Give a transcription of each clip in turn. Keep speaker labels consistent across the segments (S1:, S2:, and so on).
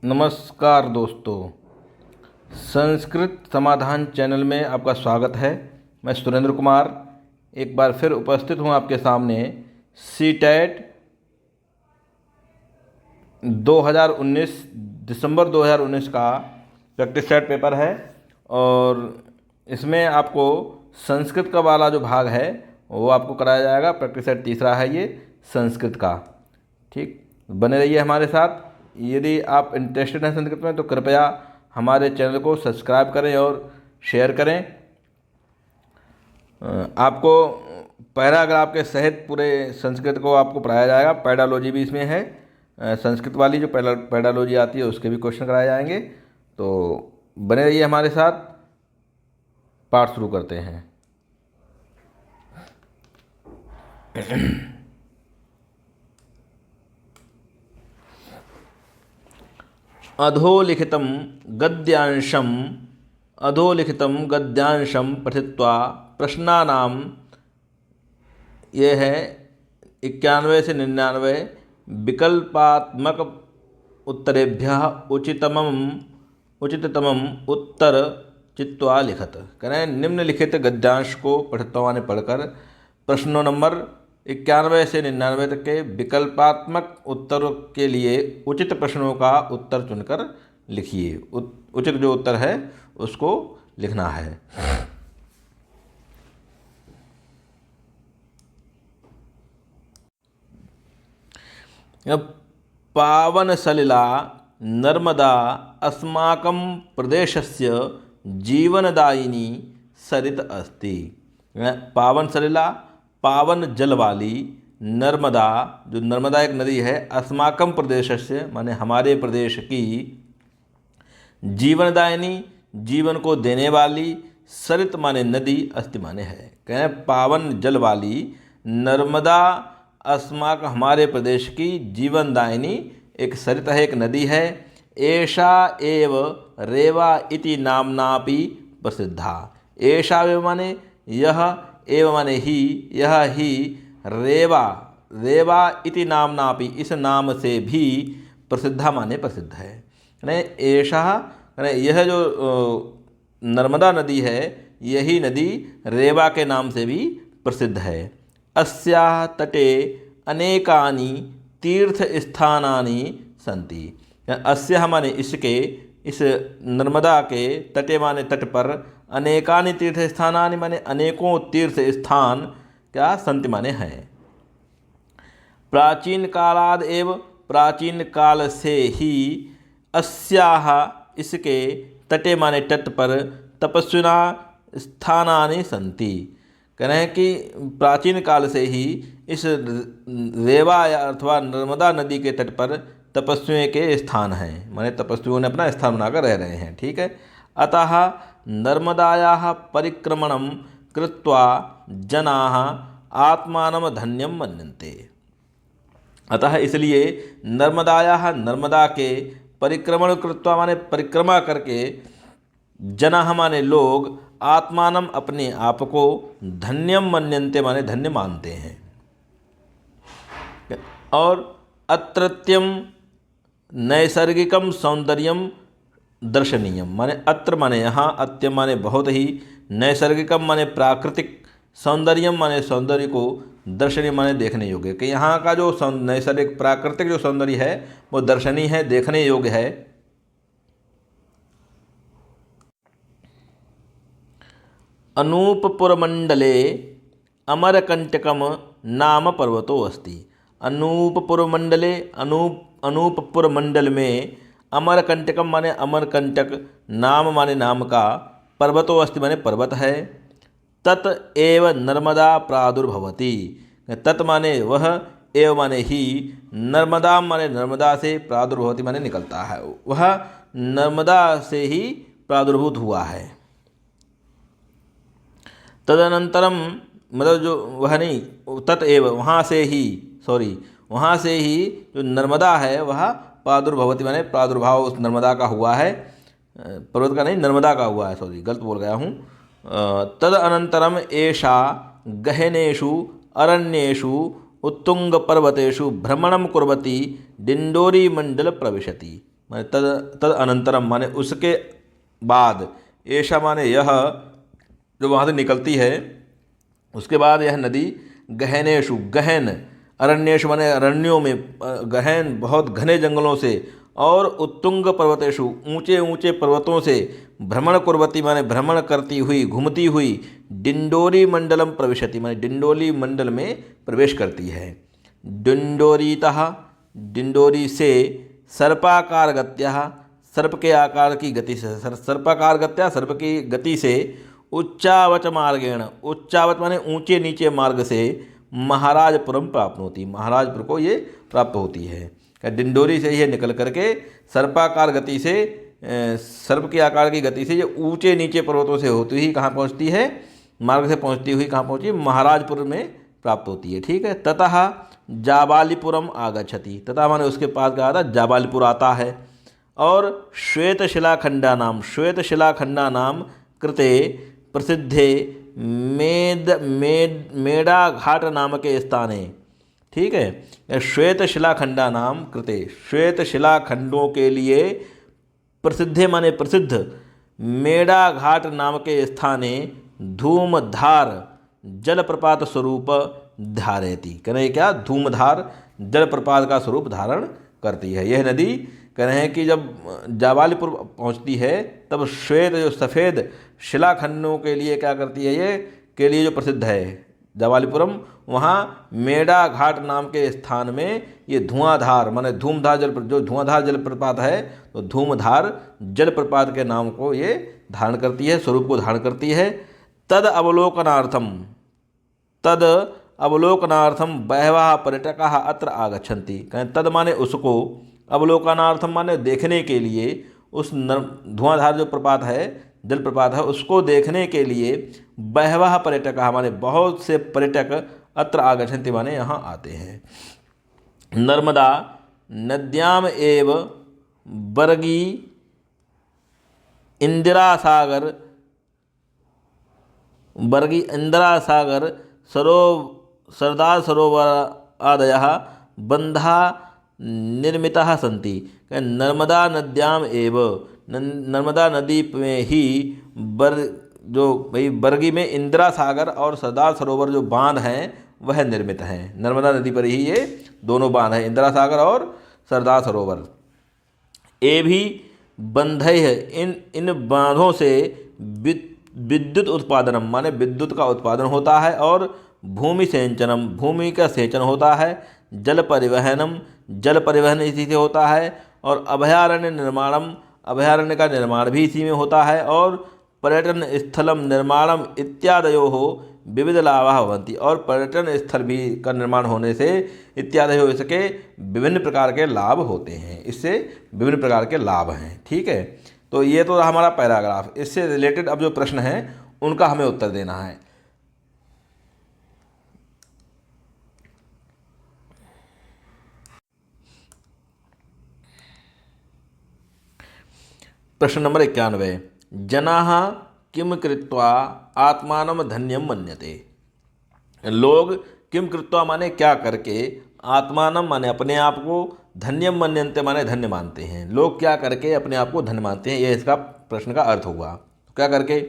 S1: नमस्कार दोस्तों, संस्कृत समाधान चैनल में आपका स्वागत है। मैं सुरेंद्र कुमार एक बार फिर उपस्थित हूँ आपके सामने। सीटेट 2019 दिसंबर 2019 का प्रैक्टिस सेट पेपर है और इसमें आपको संस्कृत का वाला जो भाग है वो आपको कराया जाएगा। प्रैक्टिस सेट तीसरा है ये संस्कृत का। ठीक, बने रहिए हमारे साथ। यदि आप इंटरेस्टेड हैं संस्कृत में तो कृपया हमारे चैनल को सब्सक्राइब करें और शेयर करें। आपको पैराग्राफ के सहित पूरे संस्कृत को आपको पढ़ाया जाएगा। पैडालॉजी भी इसमें है। संस्कृत वाली जो पैडालॉजी आती है उसके भी क्वेश्चन कराए जाएंगे। तो बने रहिए हमारे साथ। पाठ शुरू करते हैं। अधोलिखितं गद्यांशं पठित्वा प्रश्नानां, ये है 91 से 99, विकल्पात्मक उत्तरेभ्यः उचिततमं उत्तर चित्वा लिखत। करें निम्नलिखित गद्यांश को पठित्वा ने पढ़कर प्रश्नों नंबर 91 से 99 तक के विकल्पात्मक उत्तरों के लिए उचित प्रश्नों का उत्तर चुनकर लिखिए। उचित जो उत्तर है उसको लिखना है। पावन सलिला नर्मदा अस्माकं प्रदेशस्य जीवनदायिनी सरित अस्ति। पावन सलिला, पावन जल वाली नर्मदा, जो नर्मदा एक नदी है, अस्माकं प्रदेशस्य माने हमारे प्रदेश की, जीवनदायिनी जीवन को देने वाली, सरित माने नदी, अस्ति माने है। कहें पावन जल वाली नर्मदा अस्माक हमारे प्रदेश की जीवनदायिनी एक सरित है, एक नदी है। एषा एव रेवा इति नाम्नापि प्रसिद्धा। एषा एव माने यह, एव माने ही, यह ही, रेवा इति नाम्नापि इस नाम से भी प्रसिद्धा माने प्रसिद्ध है। ऐसा यह जो नर्मदा नदी है, यही नदी रेवा के नाम से भी प्रसिद्ध है। अस्याः तटे अनेकानि तीर्थस्थानानि सन्ति। अस्याः माने इसके, इस नर्मदा के, तटे माने तट पर, अनेकानि तीर्थस्थानानि माने अनेकों तीर्थ स्थान, क्या सन्ति माने हैं। प्राचीन कालाद एव, प्राचीन काल से ही, अस्याः इसके, तटे माने तट पर, तपस्विना स्थानानि सन्ति। कह रहे हैं कि प्राचीन काल से ही इस रेवा अथवा नर्मदा नदी के तट पर तपस्वियों के स्थान हैं, माने तपस्वियों ने अपना स्थान बनाकर रह रहे हैं। ठीक है। अतः नर्मदायाः परिक्रमणं कृत्वा जनाः आत्मानं धन्यं मन्यन्ते। अतः इसलिए नर्मदायाः, नर्मदा के, परिक्रमण कृत्वा माने परिक्रमा करके, जनाः माने लोग, आत्मानम अपने आप को, धन्यम मन्यन्ते माने धन्य मानते हैं। और अत्रत्यम नैसर्गिकम सौंदर्यम दर्शनीयम, माने अत्र माने यहाँ, अत्यम माने बहुत ही, नैसर्गिकम माने प्राकृतिक, सौंदर्यम माने सौंदर्य को, दर्शनीय माने देखने योग्य। कि यहाँ का जो नैसर्गिक प्राकृतिक जो सौंदर्य है वो दर्शनीय है, देखने योग्य है। अनूपपुरमंडले अमरकंटकम नाम पर्वतो अस्ति। अनूपपुरमंडले, अनूपपुर मंडल में, अमरकंटकम माने अमरकंटक, नाम माने नाम का, पर्वतो अस्ति माने पर्वत है। तत एव नर्मदा प्रादुर्भवति। तत् माने वह, एव माने ही, नर्मदा माने नर्मदा से, प्रादुर्भवति माने निकलता है, वह नर्मदा से ही प्रादुर्भूत हुआ है। तदनंतरम मतलब जो वह नहीं, तत एव वहाँ से ही, वहाँ से ही जो नर्मदा है वह प्रादुर्भवति माने प्रादुर्भाव उस नर्मदा का हुआ है, पर्वत का नहीं, नर्मदा का हुआ है। गलत बोल गया हूँ। तदनंतरम एषा गहनेषु अरण्येषु उत्तुंगपर्वतेषु भ्रमणं कुर्वती डिंडोरी मंडल प्रविशति। माने तद तद अनंतरम माने उसके बाद, ऐसा माने यह जो वहाँ से निकलती है, उसके बाद यह नदी गहनेशु गहन, अरण्येशु माने अरण्यों में, गहन बहुत घने जंगलों से, और उत्तुंग पर्वतेशु ऊंचे ऊंचे पर्वतों से, भ्रमण कुर्वती माने भ्रमण करती हुई, घूमती हुई, डिंडोरी मंडलम प्रविशति माने डिंडोली मंडल में प्रवेश करती है। डिंडोरीतः डिंडोरी से, सर्पाकार गत्या सर्प के आकार की गति से, सर्पाकार गत्या सर्प की गति से, उच्चावच मार्गेण उच्चावच माने ऊंचे नीचे मार्ग से, महाराजपुरम प्राप्त होती, महाराजपुर को ये प्राप्त होती है। डिंडोरी से ये निकल करके सर्पाकार गति से, सर्प के आकार की गति से ये ऊंचे नीचे पर्वतों से होती हुई कहाँ पहुँचती है, मार्ग से पहुँचती हुई कहाँ पहुँची, महाराजपुर में प्राप्त होती है। ठीक है। ततः जाबालीपुरम आगच्छति, तथा माने उसके पास क्या आता है, जाबालीपुर आता है। और श्वेतशिलाखंडा नाम, श्वेतशिलाखंडा नाम कृते प्रसिद्धे मेड़ा घाट नाम के स्थाने। ठीक है। श्वेत शिलाखंडा नाम कृते, श्वेत शिलाखंडों के लिए प्रसिद्धे माने प्रसिद्ध, मेड़ा घाट नाम के स्थाने धूमधार जलप्रपात स्वरूप धारयति। कहने क्या, धूमधार जलप्रपात का स्वरूप धारण करती है यह नदी। कह रहे हैं कि जब जाबालीपुर पहुंचती है तब श्वेत जो सफ़ेद शिलाखंडों के लिए क्या करती है, ये के लिए जो प्रसिद्ध है जाबालीपुरम, वहाँ मेड़ा घाट नाम के स्थान में ये धुआंधार माने धूमधार जो धुआंधार जलप्रपात है, तो धूमधार जलप्रपात के नाम को ये धारण करती है, स्वरूप को धारण करती है। तद अवलोकनार्थम बहवः पर्यटकाः अत्र आगच्छन्ति। कहें तद माने उसको, अवलोकनार्थम माने देखने के लिए, उस धुआंधार जो प्रपात है, जलप्रपात है, उसको देखने के लिए बहवः पर्यटकाः माने बहुत से पर्यटक अत्र आगच्छन्ति माने यहाँ आते हैं। नर्मदा नद्याम एव बरगी इंदिरा सागर सरदार सरोवर आदयः बंधा निर्मितः सन्ति। नर्मदा नद्याम एव, नर्मदा नदी में ही बरगी में इंदिरा सागर और सरदार सरोवर जो बांध हैं वह निर्मित हैं। नर्मदा नदी पर ही ये दोनों बांध हैं, इंदिरा सागर और सरदार सरोवर। ये भी बंधई है, इन बांधों से विद्युत उत्पादनम माने विद्युत का उत्पादन होता है, और भूमि सेंचनम भूमि का सेंचन होता है, जल परिवहनम जल परिवहन इसी से होता है, और अभयारण्य निर्माणम अभयारण्य का निर्माण भी इसी में होता है, और पर्यटन स्थलम निर्माणम इत्यादयो हो विविध लाभा भवन्ति। और पर्यटन स्थल भी का निर्माण होने से इत्यादि हो इसके विभिन्न प्रकार के लाभ होते हैं, इससे विभिन्न प्रकार के लाभ हैं। ठीक है। तो ये तो हमारा पैराग्राफ, इससे रिलेटेड अब जो प्रश्न हैं उनका हमें उत्तर देना है। प्रश्न नंबर 91, जनाः किम कृत्वा आत्मानं धन्यं मन्यते। लोग किम कृत्वा माने क्या करके, आत्मानं माने अपने आप को, धन्यम मन्यन्ते माने धन्य मानते हैं। लोग क्या करके अपने आप को धन्य मानते हैं, यह इसका प्रश्न का अर्थ होगा। क्या करके,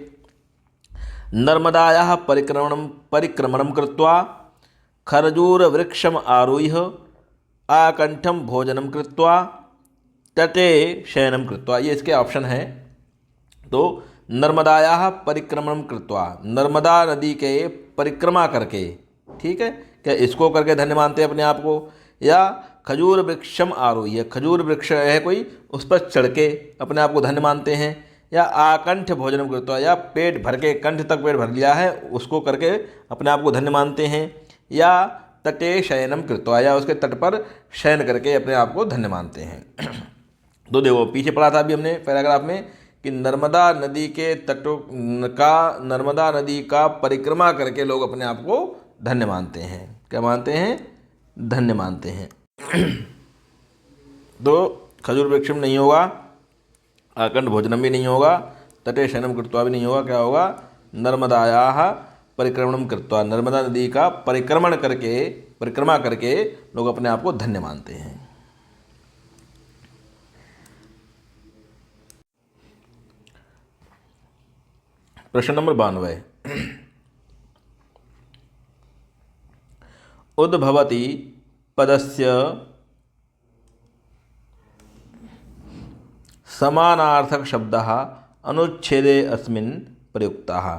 S1: नर्मदायाः परिक्रमणं कृत्वा, खरजूर वृक्षम आरुह्य, आकंठम भोजनम कृत्वा, तटे शयनम कृत्वा। ये इसके ऑप्शन हैं। तो नर्मदायाः परिक्रमणं कृत्वा, नर्मदा नदी के परिक्रमा करके, ठीक है, क्या इसको करके धन्य मानते हैं अपने आप को। या खजूर वृक्षम आरोह्य, खजूर वृक्ष है कोई, उस पर चढ़ के अपने आप को धन्य मानते हैं। या आकंठ भोजनम कृत्वा, या पेट भर के, कंठ तक पेट भर लिया है उसको करके अपने आप को धन्य मानते हैं। या तटे शयनम कृत्वा, या उसके तट पर शयन करके अपने आप को धन्य मानते हैं। तो देखो पीछे पढ़ा था अभी हमने पैराग्राफ में कि नर्मदा नदी के तटों का, नर्मदा नदी का परिक्रमा करके लोग अपने आप को धन्य मानते हैं। क्या मानते हैं, धन्य मानते हैं। तो खजूर वृक्षम नहीं होगा, आकंठ भोजनम भी नहीं होगा, तटे शयनम कृत्वा भी नहीं होगा। क्या होगा, नर्मदायाः परिक्रमणम कृत्वा, नर्मदा नदी का परिक्रमा करके लोग अपने आप को धन्य मानते हैं। प्रश्न नंबर 92। उद्भवति पदस्य समानार्थक शब्दः अनुच्छेदे अस्मिन् प्रयुक्तः।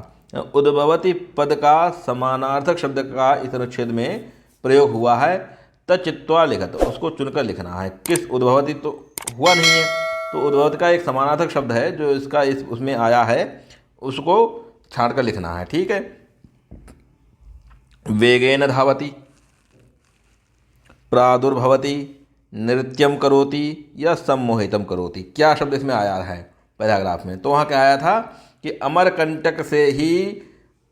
S1: उद्भवति पद का समानार्थक शब्द का इस अनुच्छेद में प्रयोग हुआ है, तचित्वा लिखत, उसको चुनकर लिखना है। किस उद्भवति तो हुआ नहीं है, तो उद्भवति का एक समानार्थक शब्द है जो इसका इस उसमें आया है, उसको छांट कर लिखना है। ठीक है। वेगेन धावति, प्रादुर्भवति, नृत्यम करोति या सम्मोहितम करोति, क्या शब्द इसमें आया है पैराग्राफ में? तो वहाँ क्या आया था कि अमरकंटक से ही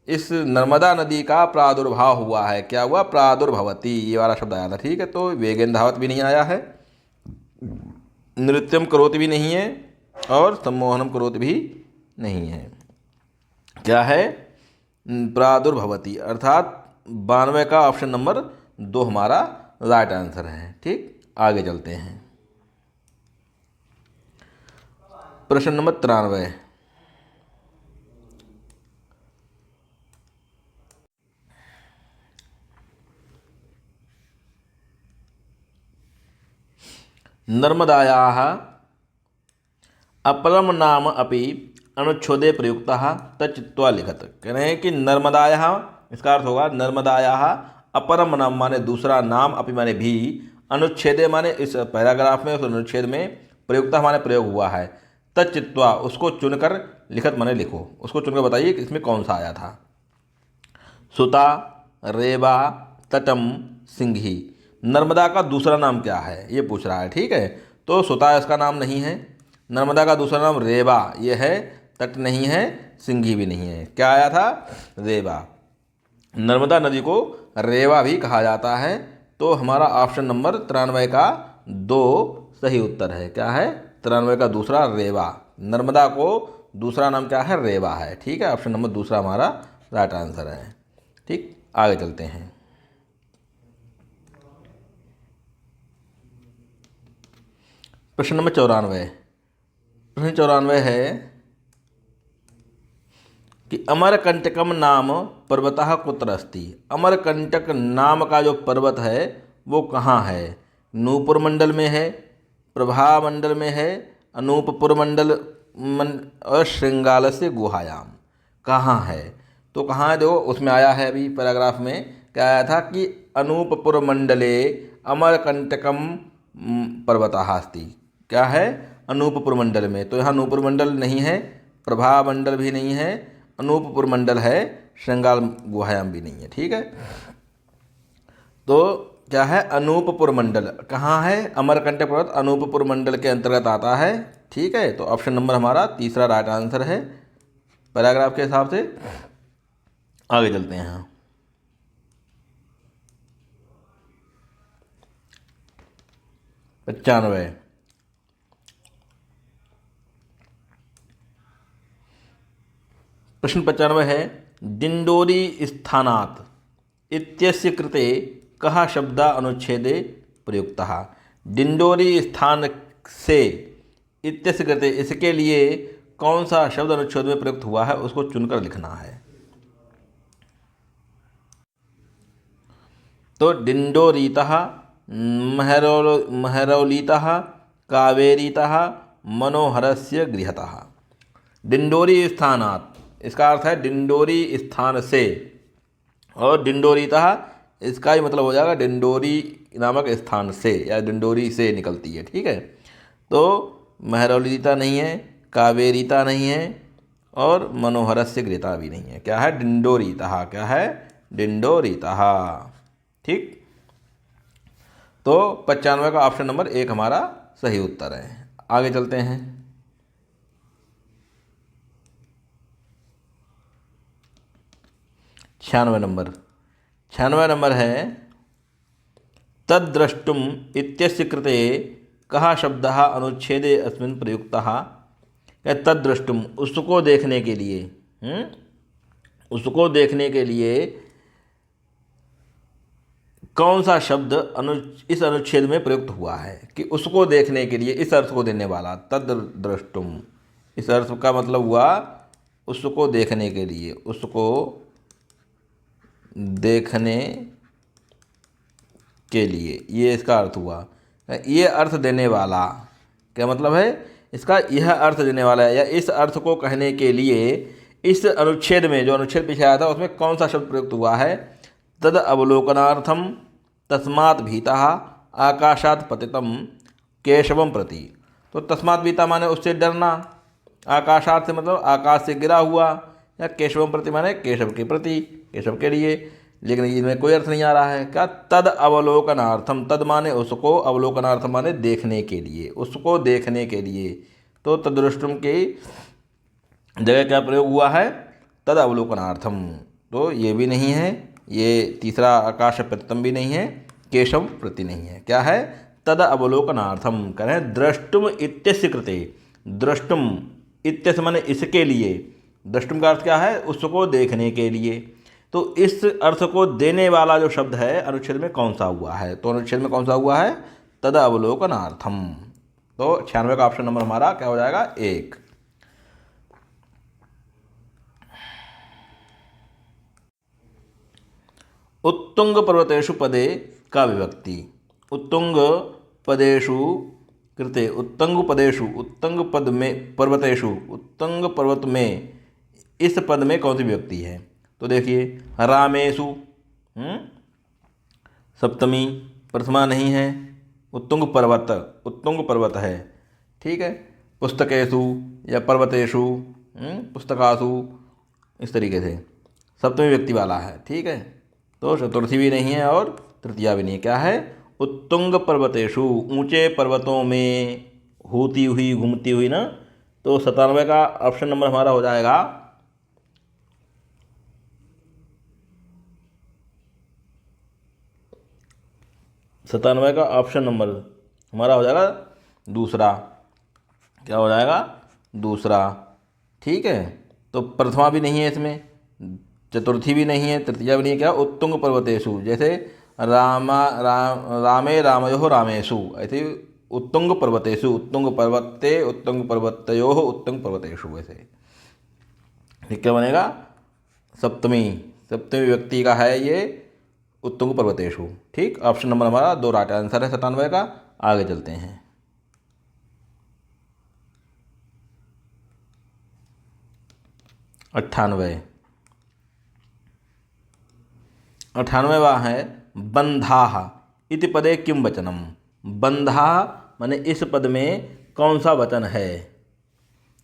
S1: इस नर्मदा नदी का प्रादुर्भाव हुआ है। क्या हुआ? प्रादुर्भवती, ये वाला शब्द आया था। ठीक है। तो वेगेन धावत भी नहीं आया है, नृत्यम करोति भी नहीं है, और सम्मोहनम करोति भी नहीं है। क्या है? प्रादुर्भवती, अर्थात 92 का ऑप्शन नंबर 2 हमारा राइट आंसर है। ठीक, आगे चलते हैं। प्रश्न नंबर 93। नर्मदायाः अपरम नाम अपि अनुच्छेदे प्रयुक्तः तच्चित्वा लिखत। कह रहे हैं कि नर्मदायाः, इसका अर्थ होगा नर्मदायाः अपरम नाम माने दूसरा, नाम अपि माने भी, अनुच्छेदे माने इस पैराग्राफ में, उस अनुच्छेद में, प्रयुक्तः माने प्रयोग हुआ है, तच्चित्वा उसको चुनकर, लिखत माने लिखो, उसको चुनकर बताइए कि इसमें कौन सा आया था। सुता, रेवा, तटम, सिंघी। नर्मदा का दूसरा नाम क्या है ये पूछ रहा है। ठीक है। तो सुता इसका नाम नहीं है, नर्मदा का दूसरा नाम रेवा ये है, तट नहीं है, सिंघी भी नहीं है। क्या आया था? रेवा। नर्मदा नदी को रेवा भी कहा जाता है। तो हमारा ऑप्शन नंबर 93 का 2 सही उत्तर है। क्या है? 93 का दूसरा रेवा। नर्मदा को दूसरा नाम क्या है? रेवा है। ठीक है। ऑप्शन नंबर दूसरा हमारा राइट आंसर है। ठीक, आगे चलते हैं। प्रश्न नंबर 94। प्रश्न 94 है कि अमरकंटकम नाम पर्वतः कुत्र अस्ति। अमरकंटक नाम का जो पर्वत है वो कहाँ है? नूपुर मंडल में है, प्रभा मंडल में है, अनूपपुर मंडल और श्रृंगालस्य गुहायाम। कहाँ है? तो कहाँ है? देखो उसमें आया है अभी पैराग्राफ में, क्या आया था कि अनूपपुर मंडले अमरकंटकम पर्वतः अस्ति। क्या है? अनूपपुर मंडल में। तो यहाँ नूपुर मंडल नहीं है, प्रभा मंडल भी नहीं है, अनूपपुर मंडल है, श्रृंगाल गुहायाम भी नहीं है। ठीक है। तो क्या है? अनूपपुर मंडल कहाँ है? अमरकंटक पर्वत अनूपपुर मंडल के अंतर्गत आता है। ठीक है। तो ऑप्शन नंबर हमारा तीसरा राइट आंसर है पैराग्राफ के हिसाब से। आगे चलते हैं। 95। प्रश्न 95 है डिंडोरी स्थानात् इत्यस्य कृते कः शब्दः अनुच्छेदे प्रयुक्तः। डिंडोरी स्थान से इत्यस्य कृते, इसके लिए कौन सा शब्द अनुच्छेद में प्रयुक्त हुआ है उसको चुनकर लिखना है। तो डिंडोरीतः, महरौलीतः, कावेरीतः, मनोहरस्य गृहतः। डिंडोरी स्थानात्, इसका अर्थ है डिंडोरी स्थान से, और डिंडोरीतः इसका ही मतलब हो जाएगा डिंडोरी नामक स्थान से या डिंडोरी से निकलती है। ठीक है। तो महरौलीता नहीं है, कावेरीता नहीं है, और मनोहरस्य गृहता भी नहीं है। क्या है? डिंडोरीतः। क्या है? डिंडोरीतः। ठीक। तो 95 का ऑप्शन नंबर 1 हमारा सही उत्तर है। आगे चलते हैं। 96 नंबर है तद्द्रष्टुम इत्यस्य कृते कः शब्दः अनुच्छेदे अस्मिन् प्रयुक्तः। तद्द्रष्टुम, उसको देखने के लिए, उसको देखने के लिए कौन सा शब्द इस अनुच्छेद में प्रयुक्त हुआ है? कि उसको देखने के लिए, इस अर्थ को देने वाला तद्द्रष्टुम, इस अर्थ का मतलब हुआ उसको देखने के लिए, उसको देखने के लिए, ये इसका अर्थ हुआ। ये अर्थ देने वाला, क्या मतलब है इसका, यह अर्थ देने वाला है, या इस अर्थ को कहने के लिए इस अनुच्छेद में, जो अनुच्छेद पीछे आया था उसमें कौन सा शब्द प्रयुक्त हुआ है। तद अवलोकनार्थम तस्मात् भीतः आकाशात् पतितम केशवम प्रति। तो तस्मात् भीता माने उससे डरना, आकाशात् से मतलब आकाश से गिरा हुआ, या केशवम प्रति माने केशव के प्रति, केशव के लिए। लेकिन इसमें कोई अर्थ नहीं आ रहा है। क्या, तद अवलोकनार्थम, तद माने उसको, अवलोकनार्थम माने देखने के लिए, उसको देखने के लिए। तो तदृष्टुम की जगह क्या प्रयोग हुआ है, तद अवलोकनार्थम। तो ये भी नहीं है, ये तीसरा आकाश प्रतितम भी नहीं है, केशव प्रति नहीं है। क्या है, तद अवलोकनार्थम। कह रहे हैं द्रष्टुम इत्यस्य कृते, द्रष्टुम इत्यस्य माने इसके लिए, द्रष्टुम का अर्थ क्या है, उसको देखने के लिए। तो इस अर्थ को देने वाला जो शब्द है अनुच्छेद में कौन सा हुआ है, तो अनुच्छेद में कौन सा हुआ है, तद अवलोकनार्थम। तो 96 का ऑप्शन नंबर हमारा क्या हो जाएगा, 1। उत्तुंग पर्वतेषु पदे का विभक्ति, उत्तुंग पदेषु कृते, उत्तंग पदेषु, उत्तंग पद में, पर्वतेषु, उत्तंग पर्वत में, इस पद में कौन सी विभक्ति है। तो देखिए रामेषु, सप्तमी, प्रथमा नहीं है, उत्तुंग पर्वत, उत्तुंग पर्वत है, ठीक है। पुस्तकेषु या पर्वतेषु, पुस्तकासु, इस तरीके से सप्तमी व्यक्ति वाला है, ठीक है। तो चतुर्थी भी नहीं है और तृतीया भी नहीं है। क्या है, उत्तुंग पर्वतेषु, ऊंचे पर्वतों में होती हुई, घूमती हुई ना। तो 97 का ऑप्शन नंबर हमारा हो जाएगा 97 का ऑप्शन नंबर हमारा हो जाएगा दूसरा। क्या हो जाएगा, दूसरा, ठीक है। तो प्रथमा भी नहीं है इसमें, चतुर्थी भी नहीं है, तृतीया भी नहीं है। क्या, उत्तुंग पर्वतेषु, जैसे रामे रामयोः रामेषु, ऐसे उत्तुंग पर्वतेषु, उत्तुंग पर्वते, उत्तुंग पर्वतयोः, उत्तुंग पर्वतेषु, ऐसे। ठीक, क्या बनेगा, सप्तमी, सप्तमी व्यक्ति का है ये, उत्तुंग पर्वतेषु। ठीक, ऑप्शन नंबर हमारा 2 राइट आंसर है 97 का। आगे चलते हैं। 98वां है बंधाः इति पदे किम वचनम। बंधा माने इस पद में कौन सा वचन है,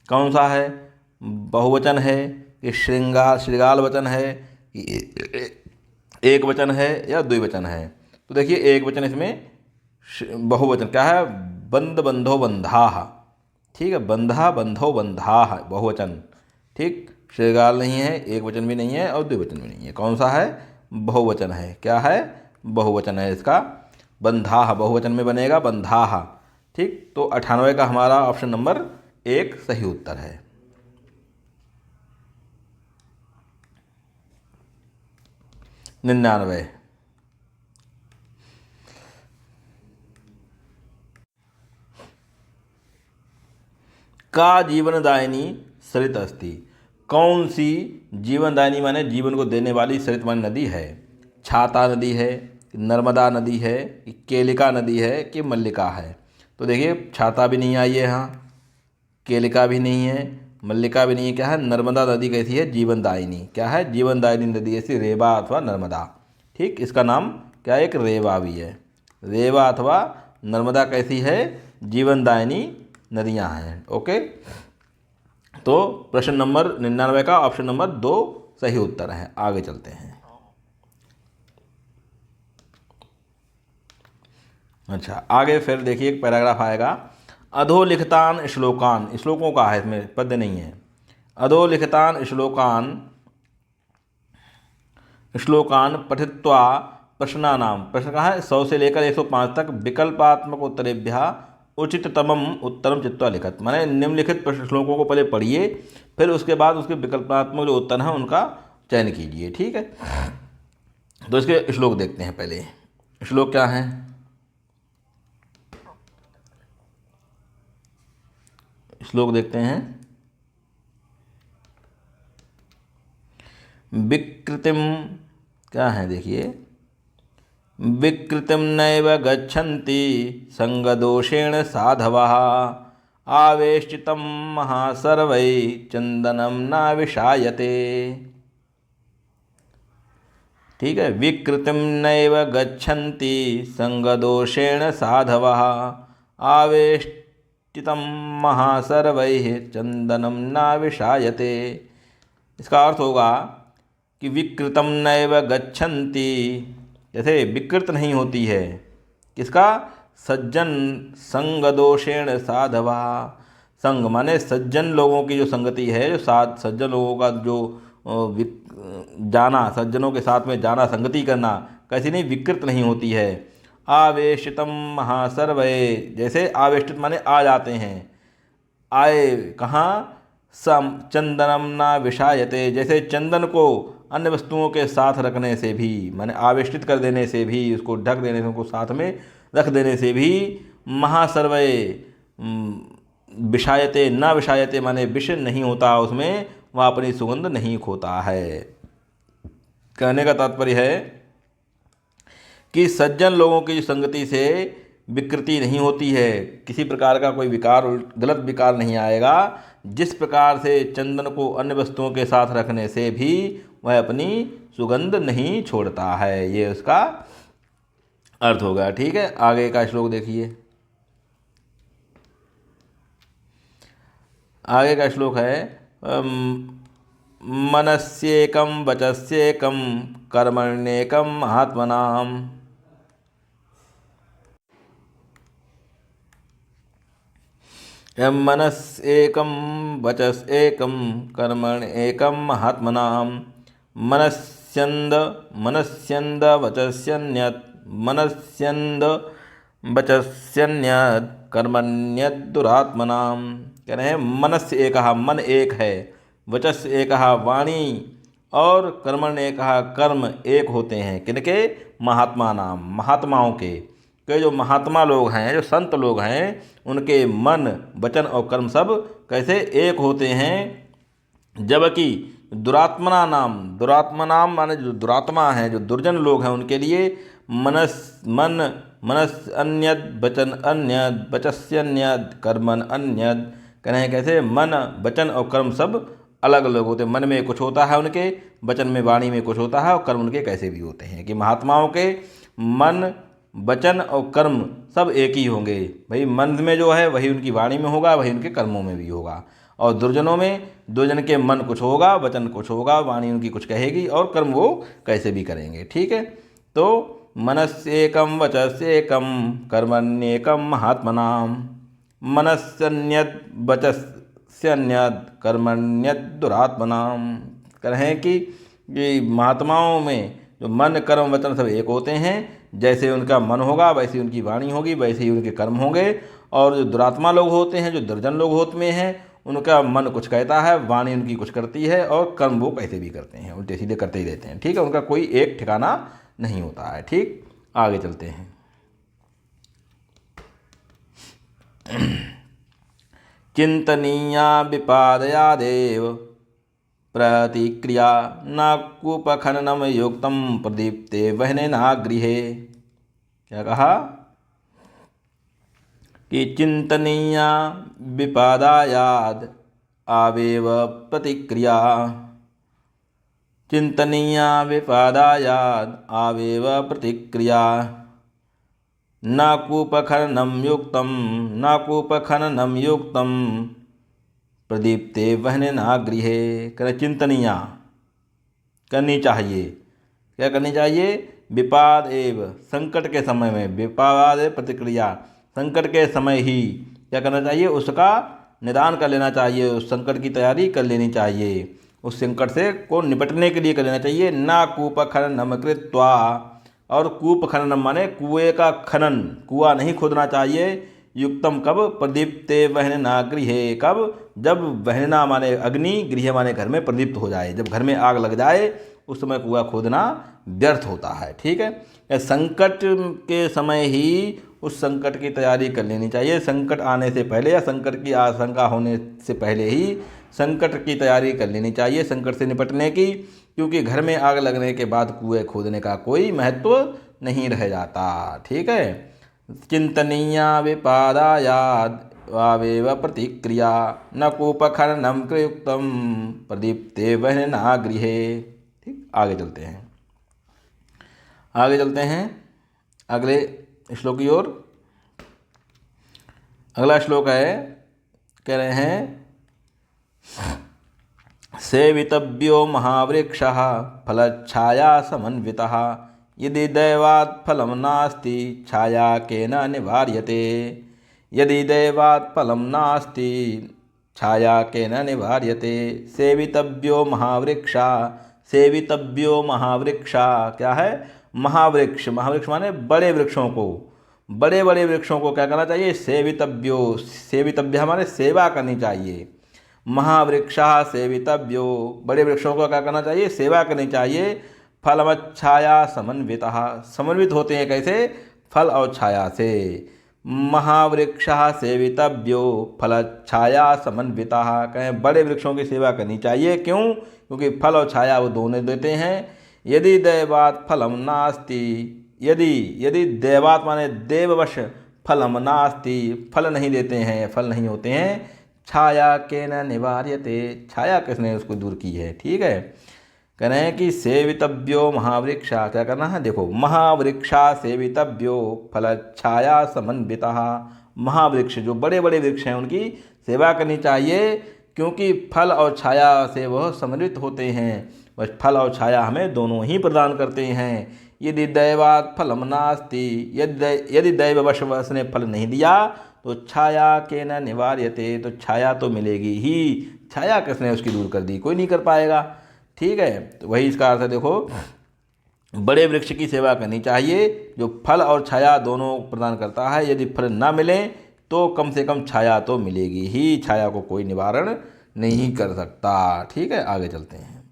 S1: कौन सा है, बहुवचन है कि श्रृंगार, श्रृगाल वचन है, एक वचन है या द्विवचन है। तो देखिए एक वचन, इसमें बहुवचन क्या है, बंद बंधो बंधाः, ठीक है, बंधा बंधो बंधाः, बहुवचन, ठीक। श्रृगाल नहीं है, एक वचन भी नहीं है और द्विवचन भी नहीं है। कौन सा है, बहुवचन है। क्या है, बहुवचन है इसका, बंधाः, बहुवचन में बनेगा बंधाः। ठीक, तो 98 का हमारा ऑप्शन नंबर 1 सही उत्तर है। 99 का जीवनदायिनी सरित अस्ति। कौन सी जीवनदायिनी माने जीवन को देने वाली सरित माने नदी है। छाता नदी है, नर्मदा नदी है, केलिका नदी है कि मल्लिका है। तो देखिए छाता भी नहीं आई है यहाँ, केलिका भी नहीं है, मल्लिका भी नहीं है। क्या है, नर्मदा नदी कैसी है, जीवनदायिनी। क्या है, जीवनदायिनी नदी ऐसी, रेवा अथवा नर्मदा। ठीक, इसका नाम क्या है, एक रेवा भी है। रेवा अथवा नर्मदा कैसी है, जीवनदायिनी नदियाँ हैं। ओके, तो प्रश्न नंबर 99 का ऑप्शन नंबर 2 सही उत्तर है। आगे चलते हैं। अच्छा, आगे फिर देखिए एक पैराग्राफ आएगा, अधोलिखितान श्लोकान, श्लोकों का है, इसमें पद्य नहीं है। अधोलिखितान श्लोकान, श्लोकान पठित्वा प्रश्नानाम, प्रश्न कहाँ है, 100 से लेकर 105 तक, विकल्पात्मक उत्तरेभ्यः उचिततमम उत्तरम चित्वा लिखत। माने निम्नलिखित श्लोकों को पहले पढ़िए, फिर उसके बाद उसके विकल्पात्मक जो उत्तर हैं उनका चयन कीजिए। ठीक है, तो इसके श्लोक देखते हैं। पहले श्लोक क्या है, श्लोक देखते हैं। विकृतिम, क्या है देखिए, विकृतिम नैव गच्छन्ति संगदोषेण साधवः आवेष्टितं महासर्वै चंदनम न विषायते। ठीक है, विकृतिम नैव गच्छन्ति संगदोषेण साधवः आवेष्टितं महासर्वैः चंदनम न विषायते। इसका अर्थ होगा कि विकृतम नैव गच्छन्ति, जैसे विकृत नहीं होती है किसका, सज्जन, संग दोषेण साधवा। संग माने सज्जन लोगों की जो संगति है, जो साथ सज्जन लोगों का जो जाना, सज्जनों के साथ में जाना, संगति करना कैसी नहीं, विकृत नहीं होती है। आवेशितम महासर्वये, जैसे आवेष्टित माने आ जाते हैं, आए कहाँ, सम चंदनम ना विषायते, जैसे चंदन को अन्य वस्तुओं के साथ रखने से भी, माने आवेष्टित कर देने से भी, उसको ढक देने से, उसको साथ में रख देने से भी, महासर्वये विषायते, न विषायते माने विष नहीं होता उसमें, वह अपनी सुगंध नहीं खोता है। कहने का तात्पर्य है कि सज्जन लोगों की संगति से विकृति नहीं होती है, किसी प्रकार का कोई विकार, गलत विकार नहीं आएगा। जिस प्रकार से चंदन को अन्य वस्तुओं के साथ रखने से भी वह अपनी सुगंध नहीं छोड़ता है, ये उसका अर्थ होगा। ठीक है, आगे का श्लोक देखिए। आगे का श्लोक है मनस्येकं वचस्येकं कर्मण्येकं महात्मनाम्। मनस्येकं वचस्येकं कर्मण्येकं महात्मनाम्। मनस्यन्द मनस्यन्द वचस्यन्यत् मनस्यन्द वचस्यन्यत् कर्मण्यत् दुरात्मनाम्। कह रहे हैं मनस्य एक, मन एक है, वचस एक, वाणी, और कर्मण एक, कर्म एक होते हैं। किनके, महात्मा नाम, महात्माओं के जो महात्मा लोग हैं, जो संत लोग हैं, उनके मन, वचन और कर्म सब कैसे एक होते हैं। जबकि दुरात्मना नाम माने जो दुरात्मा हैं, जो दुर्जन लोग हैं, उनके लिए मनस अन्यद वचन अन्यद वचस्यन्यद कर्मन अन्यद। कह रहे हैं कैसे, मन, वचन और कर्म सब अलग अलग होते हैं। मन में कुछ होता है उनके, वचन में, वाणी में कुछ होता है, और कर्म उनके कैसे भी होते हैं। कि महात्माओं के मन, वचन और कर्म सब एक ही होंगे। भाई मन में जो है वही उनकी वाणी में होगा, वही उनके कर्मों में भी होगा। और दुर्जनों में, दुर्जन के मन कुछ होगा, वचन कुछ होगा, वाणी उनकी कुछ कहेगी, और कर्म वो कैसे भी करेंगे। ठीक है, तो मनस्येकं वचस्येकं कर्मण्येकं महात्मनाम्। मनस्यन्यद् वचस्यन्यद् कर्मण्यद् दुरात्मनाम्। कह रहे हैं कि ये महात्माओं में जो मन, कर्म, वचन सब एक होते हैं। जैसे उनका मन होगा वैसे उनकी वाणी होगी, वैसे ही उनके कर्म होंगे। और जो दुरात्मा लोग होते हैं, जो दुर्जन लोग होते हैं, उनका मन कुछ कहता है, वाणी उनकी कुछ करती है, और कर्म वो कैसे भी करते हैं, उल्टे सीधे करते ही रहते हैं। ठीक है, उनका कोई एक ठिकाना नहीं होता है। ठीक, आगे चलते हैं। चिंतनीया विपादयादेव प्रतिक्रिया न कूपखननम युक्तम प्रदीप्ते वहनेना गृहे। क्या कहा कि चिंतनीया विपादायाद आवेव प्रतिक्रिया, चिंतनीया विपादायाद आवेव प्रतिक्रिया न कूपखननम युक्तम न कूपखननम युक्तम प्रदीप्ते वहनेना गृहे। कर चिंतनीया करनी चाहिए। क्या करनी चाहिए, विपाद एव, संकट के समय में, विपाद प्रतिक्रिया, संकट के समय ही क्या करना चाहिए, उसका निदान कर लेना चाहिए, उस संकट की तैयारी कर लेनी चाहिए, उस संकट से को निपटने के लिए कर लेना चाहिए। ना कूप खननम कृत्वा, और कूप खननम माने कुएं का खनन, कुआं नहीं खोदना चाहिए। युक्तम कब, प्रदीप्ते वहनना गृहे, कब, जब वहनना माने अग्नि, गृह माने घर में प्रदीप्त हो जाए, जब घर में आग लग जाए उस समय कुआं खोदना व्यर्थ होता है। ठीक है, संकट के समय ही उस संकट की तैयारी कर लेनी चाहिए। संकट आने से पहले या संकट की आशंका होने से पहले ही संकट की तैयारी कर लेनी चाहिए, संकट से निपटने की, क्योंकि घर में आग लगने के बाद कुएं खोदने का कोई महत्व नहीं रह जाता। ठीक है। चिंतनीया विपादायाद वावेव प्रतिक्रिया न कूपखननम कृयुक्तम प्रदीप्ते वहना गृहे। ठीक, आगे चलते हैं, आगे चलते हैं अगले श्लोक की ओर। अगला श्लोक है, कह रहे हैं सेवितव्यो महावृक्षः फलच्छाया समन्वितः यदि दैवात् फलं नास्ति छाया केन निवार्यते। यदि दैवात् फलं नास्ति छाया केन निवार्यते। सेवितव्यो महावृक्षा, सेवितव्यो महावृक्षा क्या है? महावृक्ष, महावृक्ष माने बड़े वृक्षों को, बड़े बड़े वृक्षों को क्या करना चाहिए? सेवितव्यो, सेवितव्य हमारे सेवा करनी चाहिए। महावृक्षा सेवितव्यो, बड़े वृक्षों को क्या करना चाहिए? सेवा करनी चाहिए। फलमच्छाया समन्वितः, समन्वित होते हैं कैसे? फल और छाया से। महावृक्षा सेवितव्यो फलच्छाया समन्वितः, कहें बड़े वृक्षों की सेवा करनी चाहिए। क्यों? क्योंकि फल और छाया वो दोनों देते हैं। यदि दैवात् फलम नास्ति, यदि दैवात् माने देववश फलम नास्ति, फल नहीं देते हैं, फल नहीं होते हैं। छाया केन निवार्यते, छाया किसने उसको दूर की है। ठीक है। कह रहे हैं कि सेवितव्यो महावृक्षा, क्या करना है? देखो, महावृक्षा सेवितव्यो फल छाया समन्वितः, महावृक्ष जो बड़े बड़े वृक्ष हैं उनकी सेवा करनी चाहिए, क्योंकि फल और छाया से वह समन्वित होते हैं। बस फल और छाया हमें दोनों ही प्रदान करते हैं। यदि दैवात् फलम नास्ति, यदि दैववश ने फल नहीं दिया तो छाया केन निवार्यते, तो छाया तो मिलेगी ही। छाया किसने उसकी दूर कर दी? कोई नहीं कर पाएगा। ठीक है। तो वही इसका अर्थ है। देखो, बड़े वृक्ष की सेवा करनी चाहिए जो फल और छाया दोनों प्रदान करता है। यदि फल ना मिले तो कम से कम छाया तो मिलेगी ही, छाया को कोई निवारण नहीं कर सकता। ठीक है, आगे चलते हैं।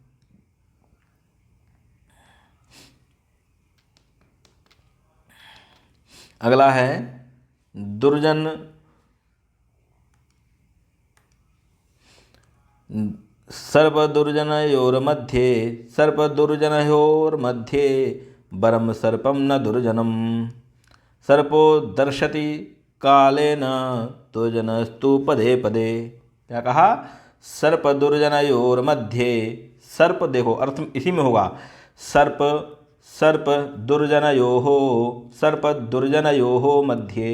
S1: अगला है दुर्जन सर्पदुर्जनयोर्मध्ये, सर्पदुर्जनयोर्मध्ये वरम सर्पम न दुर्जनम। सर्पो दर्शति कालेन दुर्जनस्तु पदे पदे। क्या कहा? सर्पदुर्जनयोर्मध्ये, सर्प देखो अर्थ इसी में होगा। सर्प दुर्जनयोः, सर्प दुर्जनयोः मध्ये,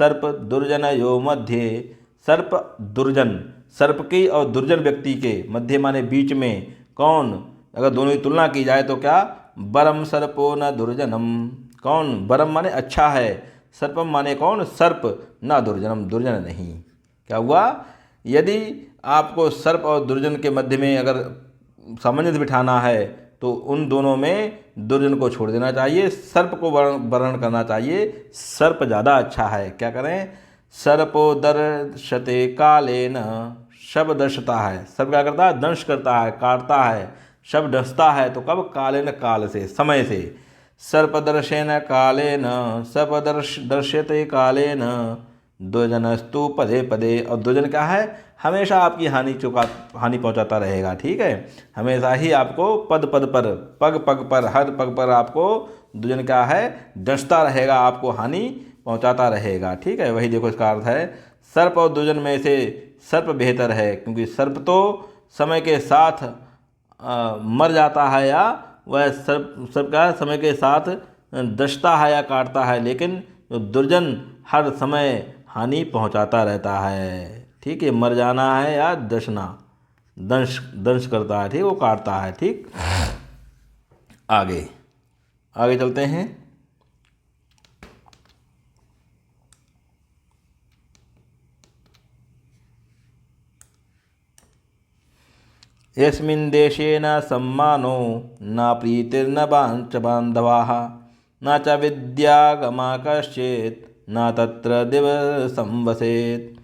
S1: सर्प दुर्जनयो मध्ये, सर्प दुर्जन, सर्प की और दुर्जन व्यक्ति के मध्य माने बीच में कौन? अगर दोनों की तुलना की जाए तो क्या? बरम सर्पो न दुर्जनम। कौन? बरम माने अच्छा है, सर्पम माने कौन? सर्प, न दुर्जनम, दुर्जन नहीं। क्या हुआ? यदि आपको सर्प और दुर्जन के मध्य में अगर सामंजस्य बिठाना है तो उन दोनों में दुर्जन को छोड़ देना चाहिए, सर्प को वर्ण करना चाहिए। सर्प ज़्यादा अच्छा है। क्या करें? सर्पो दर्शते कालेन, शब दर्शता है, सर्प क्या करता है? दंश करता है, काटता है। शब डसता है तो कब? कालेन, काल से, समय से। सर्पदर्शेन कालेन, सर्प दर्श्यते कालेन दुर्जनस्तु पदे पदे। और दुर्जन क्या है? हमेशा आपकी हानि पहुंचाता रहेगा। ठीक है। हमेशा ही आपको पद पद पर, पग पग पर, हर पग पर आपको दुर्जन क्या है? डसता रहेगा, आपको हानि पहुंचाता रहेगा। ठीक है। वही देखो इसका अर्थ है, सर्प और दुर्जन में से सर्प बेहतर है, क्योंकि सर्प तो समय के साथ मर जाता है, या वह सर्प का समय के साथ डसता है या काटता है, लेकिन जो दुर्जन हर समय हानि पहुंचाता रहता है। ठीक है। मर जाना है या डसना, दंश करता है। ठीक, वो काटता है। ठीक, आगे चलते हैं। यस्मिन् देशे न सम्मानो न प्रीतिर्न च बान्धवाः न च विद्यागमा कश्चित् न तत्र दिवसं वसेत्।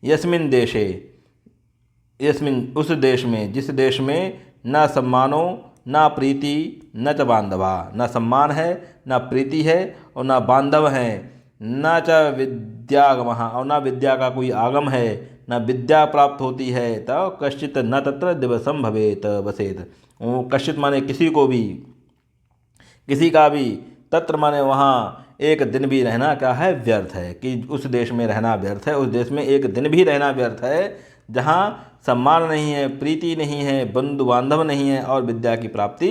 S1: यस्मिन् देशे, यस्मिन् उस देश में, जिस देश में न सम्मानो न प्रीति न च बांधवा, न सम्मान है न प्रीति है और न बांधव हैं, न च विद्यागमः, और न विद्या का कोई आगम है, न विद्या प्राप्त होती है, तो कश्चित न तत्र दिवसम भवेत वसेत। वो कश्चित माने किसी को भी, किसी का भी, तत्र माने वहाँ, एक दिन भी रहना क्या है, व्यर्थ है, कि उस देश में रहना व्यर्थ है, उस देश में एक दिन भी रहना व्यर्थ है जहाँ सम्मान नहीं है, प्रीति नहीं है, बंधु बांधव नहीं है और विद्या की प्राप्ति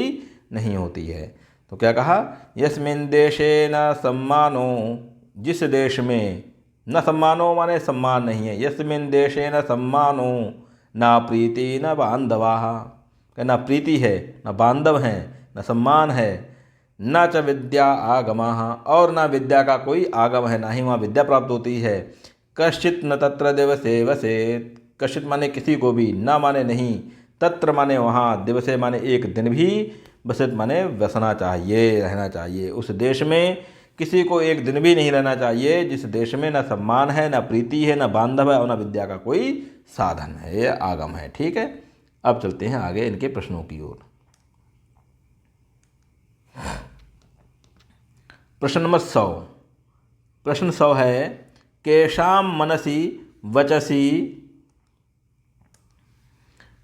S1: नहीं होती है। तो क्या कहा, यस्मिन् देशे न सम्मानो, जिस देश में, न सम्मानो माने सम्मान नहीं है, यस्मिन् देशे न सम्मानो न प्रीति न बांधवाः, न प्रीति है, न बांधव हैं, न सम्मान है, न च विद्या आगमः, और न विद्या का कोई आगम है, ना ही वहाँ विद्या प्राप्त होती है। कश्चित न तत्र दिवसे वसेत, कश्चित माने किसी को भी, न माने नहीं, तत्र माने वहाँ, दिवसे माने एक दिन भी, वसेत माने बसना चाहिए, रहना चाहिए। उस देश में किसी को एक दिन भी नहीं रहना चाहिए जिस देश में न सम्मान है, न प्रीति है, न बांधव है और न विद्या का कोई साधन है, ये आगम है। ठीक है, अब चलते हैं आगे इनके प्रश्नों की ओर। प्रश्न नंबर 100। प्रश्न 100 है, केषां मनसि वचसि,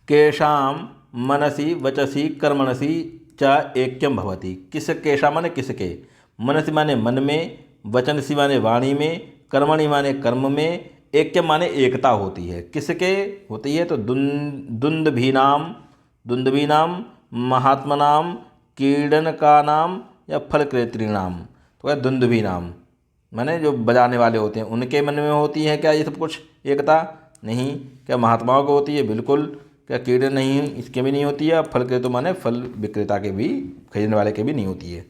S1: केषां मनसि वचसि कर्मणसि च ऐक्यम भवति। किस, केषां माने किसके, मनसि माने मन में, वचनसि माने वाणी में, कर्मणि माने कर्म में, ऐक्यम माने एकता होती है। किसके होती है, तो दुंदभीनाम, दुंदभीनाम, महात्मनाम, कीड़नकानाम या फलक्रेतॄणाम। तो क्या, दुंदभीनाम माने जो बजाने वाले होते हैं उनके मन में होती है क्या ये सब कुछ एकता? नहीं। क्या महात्माओं को होती है? बिल्कुल। क्या कीड़े नहीं, इसके भी नहीं होती है। फल क्रेता माने फल विक्रेता के भी, खरीदने वाले के भी नहीं होती है।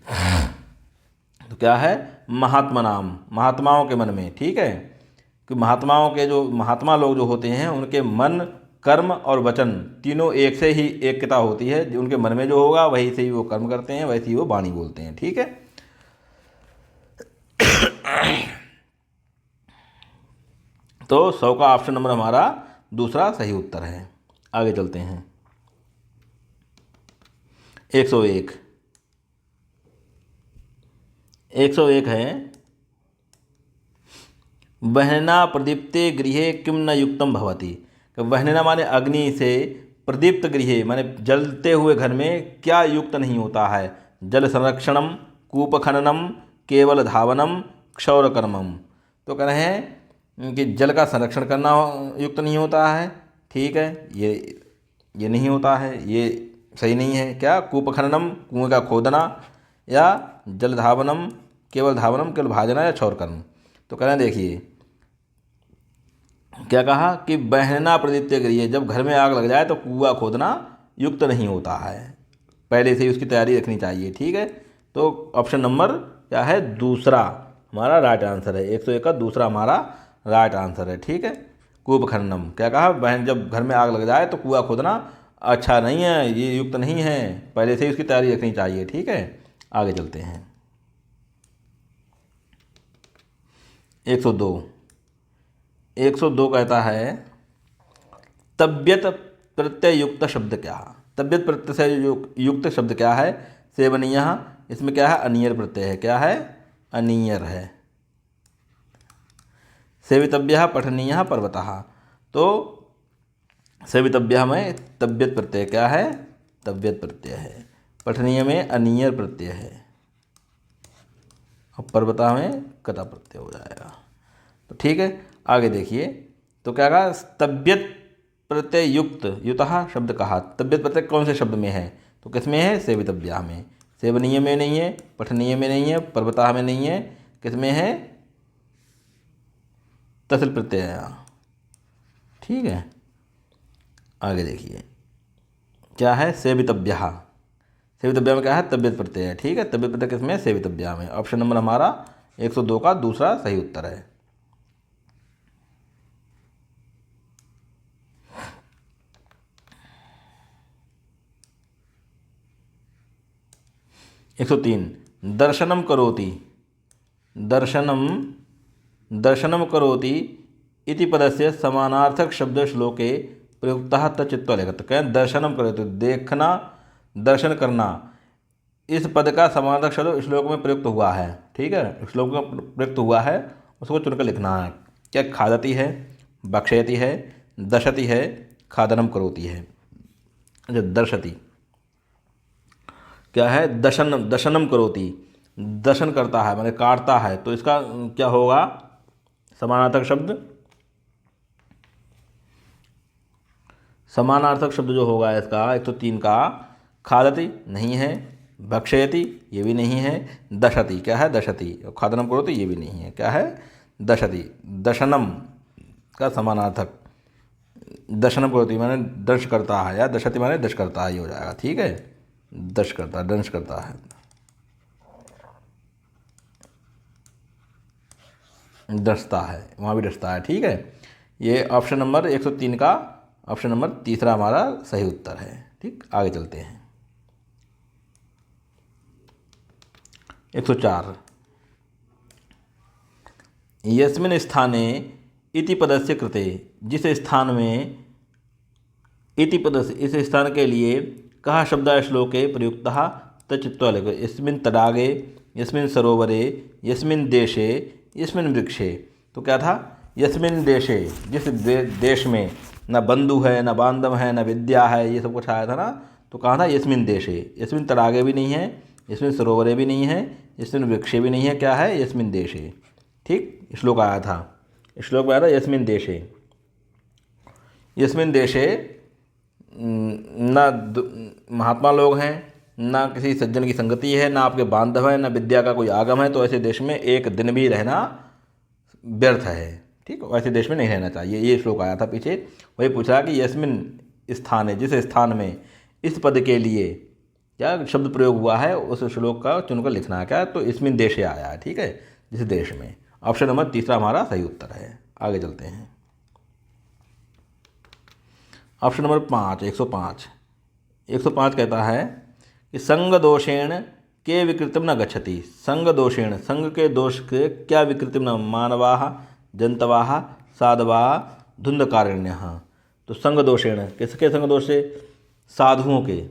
S1: तो क्या है, महात्मा नाम, महात्माओं के मन में। ठीक है, कि महात्माओं के जो महात्मा लोग जो होते हैं उनके मन, कर्म और वचन तीनों एक से ही एकता होती है। जो उनके मन में जो होगा वही से ही वो कर्म करते हैं, वैसे ही वो वाणी बोलते हैं। ठीक है, तो 100 का ऑप्शन नंबर हमारा दूसरा सही उत्तर है। आगे चलते हैं। 101 है, वह्निना प्रदीप्ते गृहे किम न युक्तम भवति। वह्निना माने अग्नि से, प्रदीप्त गृहे माने जलते हुए घर में क्या युक्त नहीं होता है। जल संरक्षणम, कूप खननम, केवल धावनम, क्षौर कर्मम। तो कह रहे हैं कि जल का संरक्षण करना युक्त नहीं होता है। ठीक है, ये नहीं होता है, ये सही नहीं है। क्या, कूप खननम, कुएं का खोदना, या जल धावनम, केवल धावनम, केवल भाजना, या क्षौर कर्म। तो कह रहे हैं, देखिए क्या कहा कि बहना प्रदीप्त गृह, जब घर में आग लग जाए तो कुआं खोदना युक्त नहीं होता है, पहले से ही उसकी तैयारी रखनी चाहिए। ठीक है, तो ऑप्शन नंबर क्या है, दूसरा हमारा राइट आंसर है। 101 का दूसरा हमारा राइट आंसर है। ठीक है, कूप खननम, क्या कहा, बहन जब घर में आग लग जाए तो कुआं खोदना अच्छा नहीं है, ये युक्त नहीं है, पहले से ही उसकी तैयारी रखनी चाहिए। ठीक है, आगे चलते हैं। 102 कहता है, तब्यत प्रत्यय युक्त शब्द क्या? तब्यत प्रत्यय से युक्त शब्द क्या है? सेवनीय। इसमें क्या है, अनियर प्रत्यय है। क्या है, अनियर है। सेवितव्य, पठनीय, पर्वतः। तो सेवितव्य में तब्यत प्रत्यय क्या है, तब्यत प्रत्यय है। पठनीय में अनियर प्रत्यय है और पर्वतः में कता प्रत्यय हो जाएगा। तो ठीक है, आगे देखिए। तो क्या कहा, तब्यत प्रत्यय युक्त, युतः शब्द कहा। तब्यत प्रत्यय कौन से शब्द में है? तो किस में है, सेवितव्या में। सेवनीय में नहीं है, पठनीय में नहीं है, पर्वतः में नहीं है, किस में है, तसल प्रत्यय। ठीक है, आगे देखिए क्या है, सेवितव्य। सेवितव्या में क्या है, तब्यत प्रत्यय है। ठीक है, तब्यत प्रत्यय किस में, सेवितव्या में। ऑप्शन नंबर हमारा 102 का दूसरा सही उत्तर है। 103 दर्शनम करोति, दर्शनम करोति इति पदस्य समानार्थक शब्द श्लोके प्रयुक्तः तच्चित्वा लेखत। कहें दर्शनम करोति, देखना, दर्शन करना, इस पद का समानार्थक शब्द श्लोक में प्रयुक्त हुआ है। ठीक है, श्लोक में प्रयुक्त हुआ है, उसको चुनकर लिखना है। क्या खादति है, भक्षयति है, दशति है, खादनम करोति है। अच्छा, दर्शति क्या है? दशनम, दशनम करोति, दशन करता है माने काटता है, तो इसका क्या होगा समानार्थक शब्द? समानार्थक शब्द जो होगा इसका 103 का, खादति नहीं है, भक्षयति ये भी नहीं है, दशति क्या है? दशति। खादनम करोति ये भी नहीं है, क्या है? दशति। दशनम का समानार्थक दशनम करोति माने दंश करता है, या दशति माने दश करता है, ये हो जाएगा। ठीक है, दश करता है, दंश करता है, डसता है, वहाँ भी डसता है। ठीक है, ये ऑप्शन नंबर 103 का ऑप्शन नंबर तीसरा हमारा सही उत्तर है। ठीक, आगे चलते हैं। 104 यस्मिन् स्थाने इति पदस्य कृते, जिस स्थान में इति पदस्य इस स्थान के लिए कहा शब्द श्लोके प्रयुक्तः तच्चित्वा लिखो। यस्मिन् तडागे, यस्मिन् सरोवरे, यस्मिन् देशे, यस्मिन् वृक्षे। तो क्या था? यस्मिन् देशे, जिस देश में न बंधु है, न बांधव है, न विद्या है, ये सब कुछ आया था ना, तो कहा था यस्मिन् देशे। यस्मिन् तडागे भी नहीं है, यस्मिन् सरोवरे भी नहीं है, यस्मिन् वृक्षे भी नहीं है, क्या है? यस्मिन् देशे। ठीक, श्लोक आया था, श्लोक में आया था यस्मिन् देशे। यस्मिन् देशे न महात्मा लोग हैं, ना किसी सज्जन की संगति है, ना आपके बांधव है, ना विद्या का कोई आगम है, तो ऐसे देश में एक दिन भी रहना व्यर्थ है। ठीक, वैसे देश में नहीं रहना चाहिए। ये श्लोक आया था पीछे, वही पूछा कि यस्मिन स्थान है, जिस स्थान में इस पद के लिए क्या शब्द प्रयोग हुआ है, उस श्लोक का चुनकर लिखना है। क्या? तो इसमिन देशे आया है। ठीक है, जिस देश में। ऑप्शन नंबर तीसरा हमारा सही उत्तर है। आगे चलते हैं। ऑप्शन नंबर 5, 105 105 कहता है कि संग दोषेण के विकृतिम न गच्छति। संग दोषेण, संग के दोष के क्या विकृतिम न, मानवाः, जंतवाः, साधवाः, धुंधकारिण्यः। तो संग दोषेण, किसके संग दोष से? साधुओं के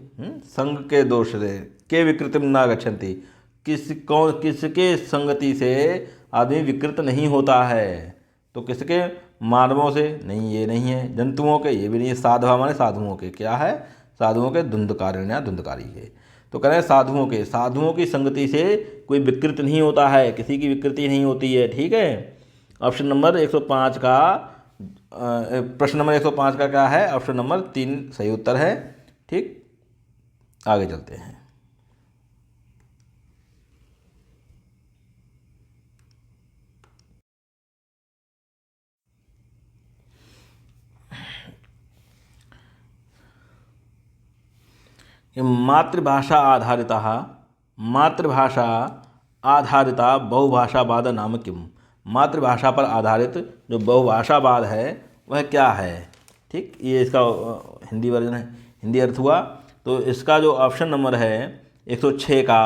S1: संग के दोष से। के विकृतिम न गच्छन्ति, किसके संगति से आदमी विकृत नहीं होता है? तो किसके? मानवों से नहीं, ये नहीं है। जंतुओं के, ये भी नहीं है। साधवा माने साधुओं के, क्या है? साधुओं के, धुंधकारिण्या धुंधकारी के। तो कह रहे हैं साधुओं के, साधुओं की संगति से कोई विकृत नहीं होता है, किसी की विकृति नहीं होती है। ठीक है, ऑप्शन नंबर 105 का प्रश्न नंबर 105 का क्या है? ऑप्शन नंबर 3 सही उत्तर है। ठीक, आगे चलते हैं। मातृभाषा आधारिता बहुभाषावाद नाम किम। मातृभाषा पर आधारित जो बहुभाषावाद है वह क्या है? ठीक, ये इसका हिंदी वर्जन है, हिंदी अर्थ हुआ। तो इसका जो ऑप्शन नंबर है 106 का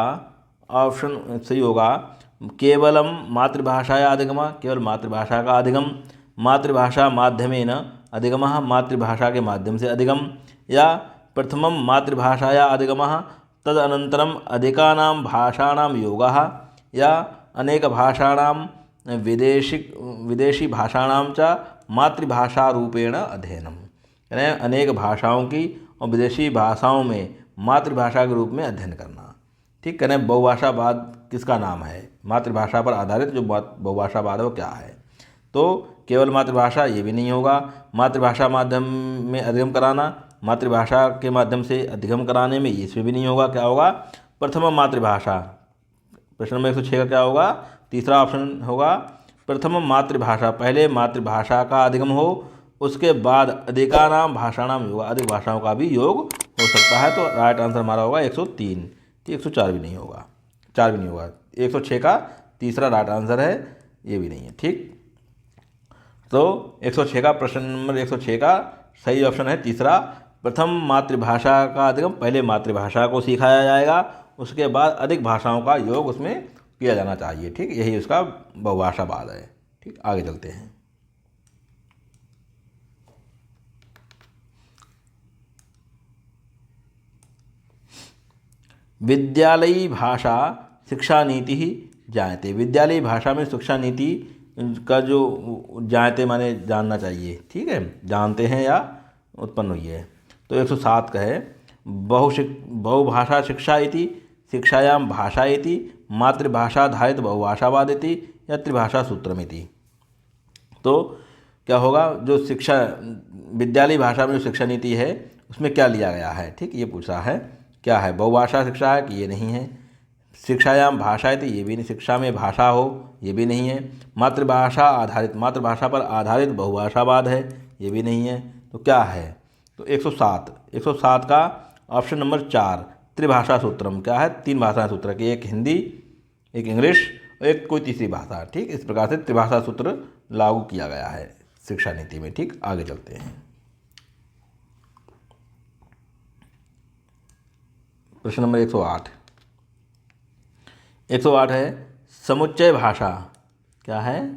S1: ऑप्शन सही होगा। केवलम मातृभाषाया अधिगम, केवल मातृभाषा का अधिगम, मातृभाषा माध्यमेन अधिगमः, मातृभाषा के माध्यम से अधिगम, या प्रथमं मातृभाषाया अधिगमः तदनन्तरम अधिकानां भाषाणां योगः, या अनेक भाषाणां विदेशी भाषाणां च मातृभाषा रूपेण अध्ययनम। यानी अनेक भाषाओं की और विदेशी भाषाओं में मातृभाषा के रूप में अध्ययन करना। ठीक, कह रहे हैं बहुभाषावाद किसका नाम है? मातृभाषा पर आधारित जो बहुभाषावाद है वो क्या है? तो केवल मातृभाषा ये भी नहीं होगा। मातृभाषा माध्यम में अधिगम कराना, मातृभाषा के माध्यम से अधिगम कराने में इसमें भी नहीं होगा। क्या होगा? प्रथम मातृभाषा। प्रश्न नंबर 106 का क्या होगा? तीसरा ऑप्शन होगा प्रथम मातृभाषा, पहले मातृभाषा का अधिगम हो, उसके बाद अधिकानाम भाषाणाम योग, अधिक भाषाओं का भी योग हो सकता है। तो राइट आंसर हमारा होगा 103। कि 104 भी नहीं होगा, 4 भी नहीं होगा। 106 का तीसरा राइट आंसर है, ये भी नहीं है। ठीक, तो 106 का प्रश्न नंबर 106 का सही ऑप्शन है तीसरा। प्रथम मातृभाषा का अधिगम, पहले मातृभाषा को सिखाया जाएगा, उसके बाद अधिक भाषाओं का योग उसमें किया जाना चाहिए। ठीक, यही उसका बहुभाषावाद है। ठीक, आगे चलते हैं। विद्यालयी भाषा शिक्षा नीति ही जायते। विद्यालयी भाषा में शिक्षा नीति का जो जायते माने जानना चाहिए, ठीक है, जानते हैं या उत्पन्न हुई है। तो 107 का है बहुभाषा शिक्षा इति शिक्षायां भाषा इति मातृभाषाधारित बहुभाषावाद इति या त्रिभाषा सूत्रमिति। तो क्या होगा, जो शिक्षा विद्यालय भाषा में जो शिक्षा नीति है उसमें क्या लिया गया है, ठीक, ये पूछा है। क्या है, बहुभाषा शिक्षा है कि ये नहीं है। शिक्षायाम भाषा इति ये भी नहीं, शिक्षा में भाषा हो ये भी नहीं है। मातृभाषा आधारित मातृभाषा पर आधारित बहुभाषावाद है ये भी नहीं है। तो क्या है, तो 107 का ऑप्शन नंबर 4 त्रिभाषा सूत्रम। क्या है, 3 भाषा सूत्र की, एक हिंदी, एक इंग्लिश और एक कोई तीसरी भाषा, ठीक। इस प्रकार से त्रिभाषा सूत्र लागू किया गया है शिक्षा नीति में, ठीक। आगे चलते हैं। प्रश्न नंबर 108 है समुच्चय भाषा। क्या है,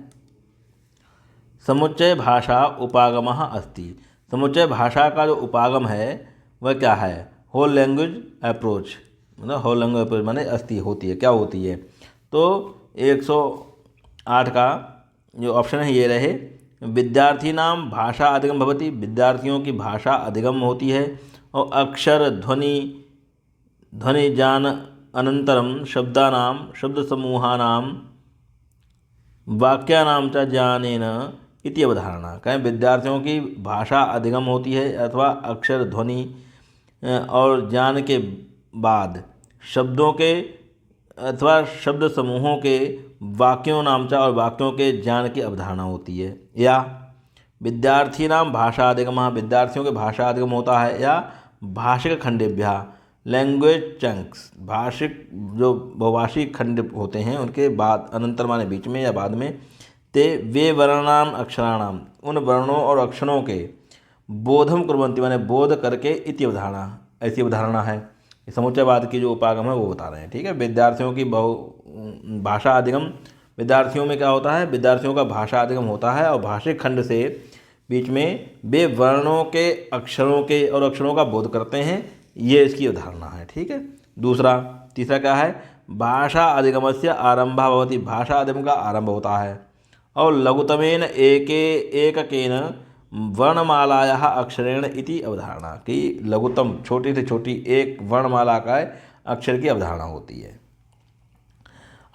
S1: समुच्चय भाषा उपागमः अस्ति। समुच्चय भाषा का जो उपागम है वह क्या है, होल लैंग्वेज अप्रोच, मतलब होल लैंग्वेज अप्रोच माने अस्ति होती है, क्या होती है। तो 108 का जो ऑप्शन है ये रहे, विद्यार्थी नाम भाषा अधिगम भवति, विद्यार्थियों की भाषा अधिगम होती है। और अक्षर ध्वनि ज्ञान अनंतरम शब्दानां शब्द समूहानां वाक्यानां च ज्ञानेन इति अवधारणा। कहें विद्यार्थियों की भाषा अधिगम होती है अथवा अक्षर ध्वनि और ज्ञान के बाद शब्दों के अथवा शब्द समूहों के वाक्यों नामचा और वाक्यों के ज्ञान की अवधारणा होती है। या विद्यार्थी नाम भाषा अधिगम, विद्यार्थियों के भाषा अधिगम होता है। या भाषिक खंडेभ्या लैंग्वेज चंक्स, भाषिक जो बहुभाषिक खंड होते हैं उनके बाद अनंतर माने बीच में या बाद में, ते वे वर्णानाम अक्षराणाम उन वर्णों और अक्षरों के बोधम कुर्वन्ति माने बोध करके इति अवधारणा, ऐसी अवधारणा है। समुच्चयवाद की जो उपागम है वो बता रहे हैं, ठीक है। विद्यार्थियों की भाषा अधिगम, विद्यार्थियों में क्या होता है, विद्यार्थियों का भाषा अधिगम होता है और भाषिक खंड से बीच में वे वर्णों के अक्षरों के और अक्षरों का बोध करते हैं, ये इसकी अवधारणा है, ठीक है। तीसरा क्या है, भाषा अधिगमस्य आरंभा भवति, भाषा अधिगम का आरंभ होता है। और लघुतमेन एककेन वर्णमालायाः अक्षरेण इति अवधारणा, कि लघुतम छोटी से छोटी एक वर्णमाला का अक्षर की अवधारणा होती है।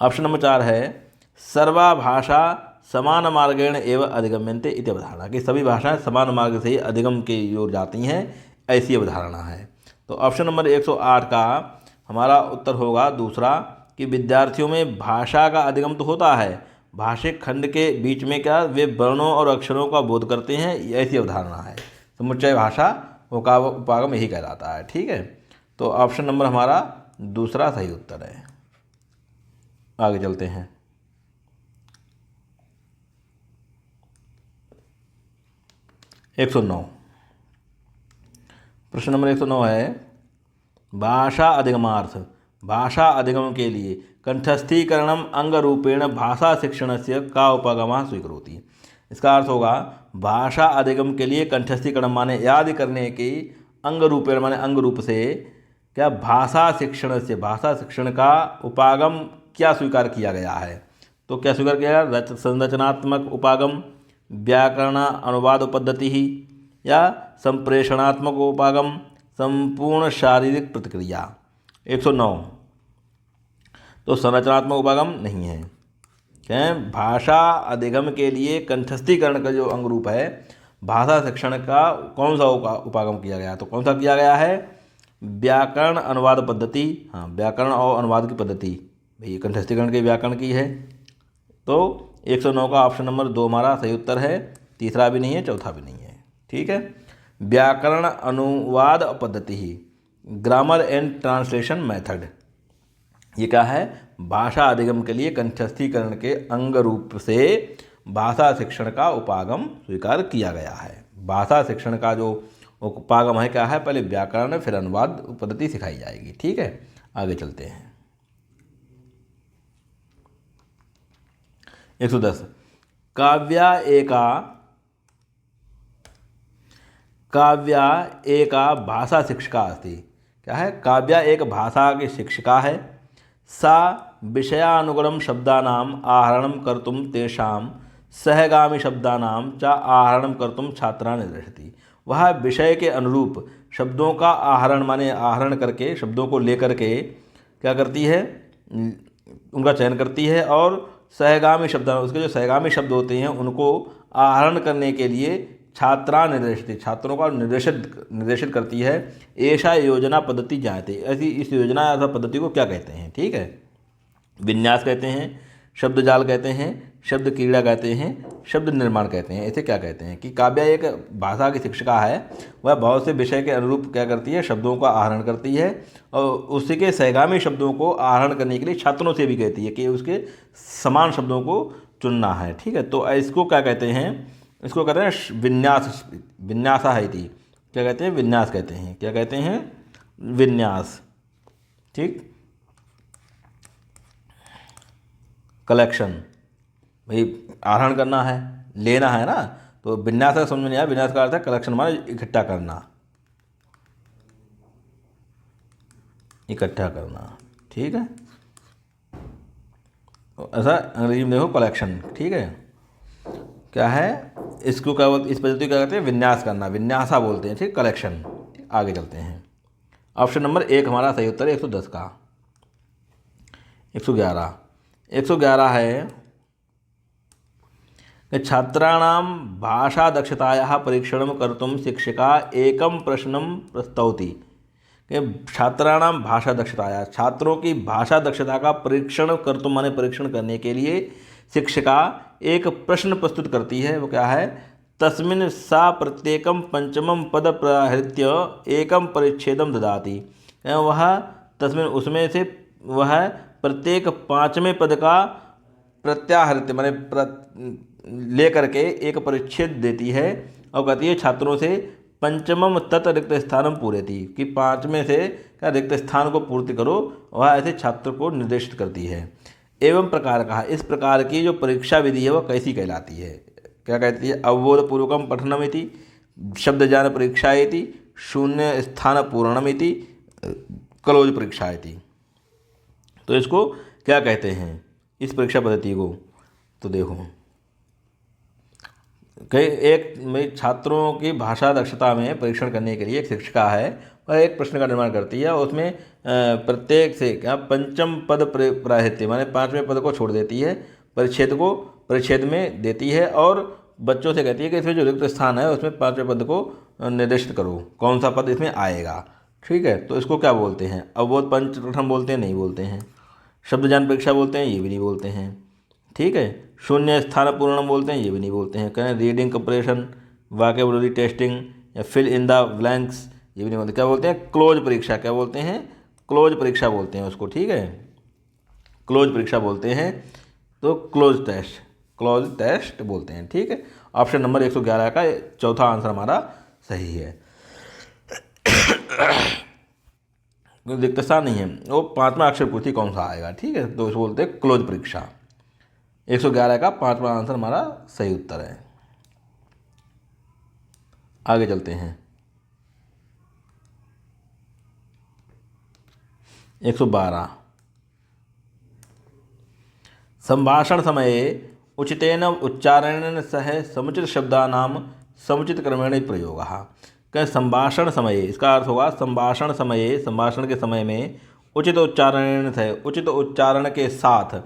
S1: ऑप्शन नंबर 4 है सर्वा भाषा समान मार्गेण एवं अधिगम्यन्ते इति अवधारणा, कि सभी भाषाएं समान मार्ग से ही अधिगम की ओर जाती हैं, ऐसी अवधारणा है। तो ऑप्शन नंबर 108 का हमारा उत्तर होगा दूसरा, कि विद्यार्थियों में भाषा का अधिगम तो होता है, भाषिक खंड के बीच में क्या वे वर्णों और अक्षरों का बोध करते हैं, ऐसी अवधारणा है। समुच्चय भाषा उपागम यही कहलाता है, ठीक है। तो ऑप्शन नंबर हमारा दूसरा सही उत्तर है। आगे चलते हैं। प्रश्न नंबर 109 है भाषा अधिगमार्थ। भाषा अधिगम के लिए कंठस्थीकरणम अंग रूपेण भाषा शिक्षणस्य का उपगमः स्वीकरोति। इसका अर्थ होगा भाषा अधिगम के लिए कंठस्थीकरण माने याद करने की, अंग रूपेण माने अंग रूप से, क्या भाषा शिक्षण से भाषा शिक्षण का उपागम क्या स्वीकार किया गया है। तो क्या स्वीकार किया गया, संरचनात्मक उपागम, व्याकरण अनुवाद पद्धति ही, या संप्रेषणात्मक उपागम, संपूर्ण शारीरिक प्रतिक्रिया। 109 तो संरचनात्मक उपागम नहीं है। क्या भाषा अधिगम के लिए कंठस्थीकरण का जो अंग रूप है भाषा शिक्षण का कौन सा उपागम किया गया, तो कौन सा किया गया है, व्याकरण अनुवाद पद्धति। हाँ, व्याकरण और अनुवाद की पद्धति भाई कंठस्थीकरण के व्याकरण की है। तो 109 का ऑप्शन नंबर 2 हमारा सही उत्तर है, तीसरा भी नहीं है, चौथा भी नहीं है, ठीक है। व्याकरण अनुवाद पद्धति ही, ग्रामर एंड ट्रांसलेशन मेथड, ये क्या है, भाषा अधिगम के लिए कंठस्थीकरण के अंग रूप से भाषा शिक्षण का उपागम स्वीकार किया गया है। भाषा शिक्षण का जो उपागम है क्या है, पहले व्याकरण फिर अनुवाद पद्धति सिखाई जाएगी, ठीक है। आगे चलते हैं। 110 काव्या एका भाषा शिक्षका अस्ति। क्या है, काव्या एक भाषा की शिक्षिका है। सा विषयानुगुणं शब्दानाम् आहरणं कर्तुं तेषां सहगामी शब्दानां च आहरणं कर्तुं छात्रान् निर्देशति। वह विषय के अनुरूप शब्दों का आहरण माने आहरण करके, शब्दों को लेकर के क्या करती है, उनका चयन करती है, और सहगामी शब्द, उसके जो सहगामी शब्द होते हैं उनको आहरण करने के लिए छात्रा निर्देशित, छात्रों का निर्देशित करती है। ऐसा योजना पद्धति जायते, ऐसी इस योजना अथवा पद्धति को क्या कहते हैं, ठीक है, विन्यास कहते हैं, शब्द जाल कहते हैं, शब्द क्रीड़ा कहते हैं, शब्द निर्माण कहते हैं। इसे क्या कहते हैं कि काव्या एक भाषा की शिक्षिका है, वह बहुत से विषय के अनुरूप क्या करती है, शब्दों का आहरण करती है, और उसी के सहगामी शब्दों को आहरण करने के लिए छात्रों से भी कहती है कि उसके समान शब्दों को चुनना है, ठीक है। तो इसको क्या कहते हैं, इसको कहते हैं विन्यास, विन्यासा है थी, क्या कहते हैं, विन्यास कहते हैं, क्या कहते हैं, विन्यास, ठीक। कलेक्शन, भाई आहरण करना है, लेना है ना, तो विन्यास का समझ में नहीं आया, विन्यास का अर्थ है कलेक्शन माने इकट्ठा करना, इकट्ठा करना, ठीक है। तो ऐसा अंग्रेजी में देखो कलेक्शन, ठीक है। क्या है, इसको क्या बोलते, इस पद्धति को क्या कहते हैं, विन्यास करना, विन्यासा बोलते हैं, ठीक, कलेक्शन। आगे चलते हैं। ऑप्शन नंबर 1 हमारा सही उत्तर है 110 का। 111 है कि छात्राणां भाषादक्षतायाः परीक्षणं कर्तुं शिक्षिका एकं प्रश्नं प्रस्तौति। कि छात्राणां भाषादक्षताया, छात्रों की भाषा दक्षता का परीक्षण कर्तुं माने परीक्षण करने के लिए शिक्षिका एक प्रश्न प्रस्तुत करती है। वो क्या है, तस्मिन् सा प्रत्येकं पंचमं पद प्रहृत्य एकं परिच्छेदं ददाति। वह तस्मिन्, उसमें से वह प्रत्येक पाँचवें पद का प्रत्याहृत्य माने ले करके एक परिच्छेद देती है, और कहती है छात्रों से पंचमम तत् रिक्त स्थानम पूरेति, कि पाँचवें से क्या रिक्त स्थान को पूर्ति करो, वह ऐसे छात्र को निर्देशित करती है। एवं प्रकार का, इस प्रकार की जो परीक्षा विधि है वह कैसी कहलाती है, क्या कहती है, अवबोधपूर्वकम पठनमिति, शब्दज्ञान परीक्षा इति, शून्य स्थान पूरणमिति, क्लोज परीक्षा इति। तो इसको क्या कहते हैं, इस परीक्षा पद्धति को, तो देखो कई एक में छात्रों की भाषा दक्षता में परीक्षण करने के लिए एक शिक्षिका है, वह एक प्रश्न का निर्माण करती है, और उसमें प्रत्येक से क्या पंचम पद प्राहित्य माने पाँचवें पद को छोड़ देती है, परिच्छेद में देती है, और बच्चों से कहती है कि इसमें जो रिक्त स्थान है उसमें पाँचवें पद को निर्दिष्ट करो, कौन सा पद इसमें आएगा, ठीक है। तो इसको क्या बोलते हैं, अवबोध पंच प्रथम बोलते हैं, नहीं बोलते हैं। शब्द ज्ञान परीक्षा बोलते हैं, ये भी नहीं बोलते हैं, ठीक है। शून्य स्थान पूर्ण बोलते हैं, ये भी नहीं बोलते हैं। कहें रीडिंग कंप्रेशन, वोकैबुलरी टेस्टिंग, या फिल इन द ब्लैंक्स, ये भी नहीं बोलते। क्या बोलते हैं, क्लोज परीक्षा, क्या बोलते हैं, क्लोज परीक्षा बोलते हैं उसको, ठीक है, क्लोज परीक्षा बोलते हैं। तो क्लोज टेस्ट बोलते हैं, ठीक है। ऑप्शन नंबर 111 का चौथा आंसर हमारा सही है। रिक्त स्थान नहीं है, वो पाँचवा अक्षर पूर्ति कौन सा आएगा, ठीक है, तो उसको बोलते हैं क्लोज परीक्षा। 111 का पाँचवा आंसर हमारा सही उत्तर है। आगे चलते हैं। 112 संभाषण समये उचितेन उच्चारणेन सह समुचित शब्दानां समुचित क्रमेण प्रयोगः। क्या संभाषण समय, इसका अर्थ होगा संभाषण समये, संभाषण के समय में उचित उच्चारण से, उचित उच्चारण के साथ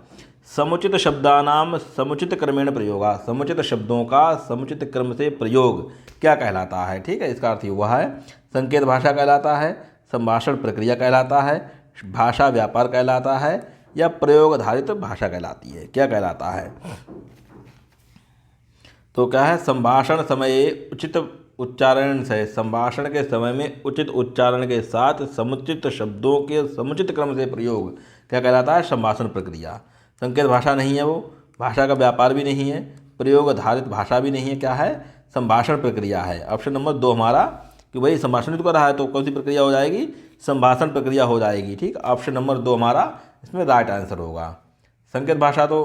S1: समुचित शब्दानाम समुचित क्रमेण प्रयोगा, समुचित शब्दों का समुचित क्रम से प्रयोग क्या कहलाता है, ठीक है। इसका अर्थ हुआ है संकेत भाषा कहलाता है, संभाषण प्रक्रिया कहलाता है, भाषा व्यापार कहलाता है, या प्रयोग आधारित भाषा कहलाती है, क्या कहलाता है। तो क्या है, संभाषण समय उचित उच्चारण से, संभाषण के समय में उचित उच्चारण के साथ समुचित शब्दों के समुचित क्रम से प्रयोग क्या कहलाता है, संभाषण प्रक्रिया। संकेत भाषा नहीं है, वो भाषा का व्यापार भी नहीं है, प्रयोग आधारित भाषा भी नहीं है, क्या है, संभाषण प्रक्रिया है। ऑप्शन नंबर 2 हमारा, कि भाई संभाषण तो कर रहा है तो कौन सी प्रक्रिया हो जाएगी, संभाषण प्रक्रिया हो जाएगी, ठीक। ऑप्शन नंबर 2 हमारा इसमें राइट आंसर होगा। संकेत भाषा तो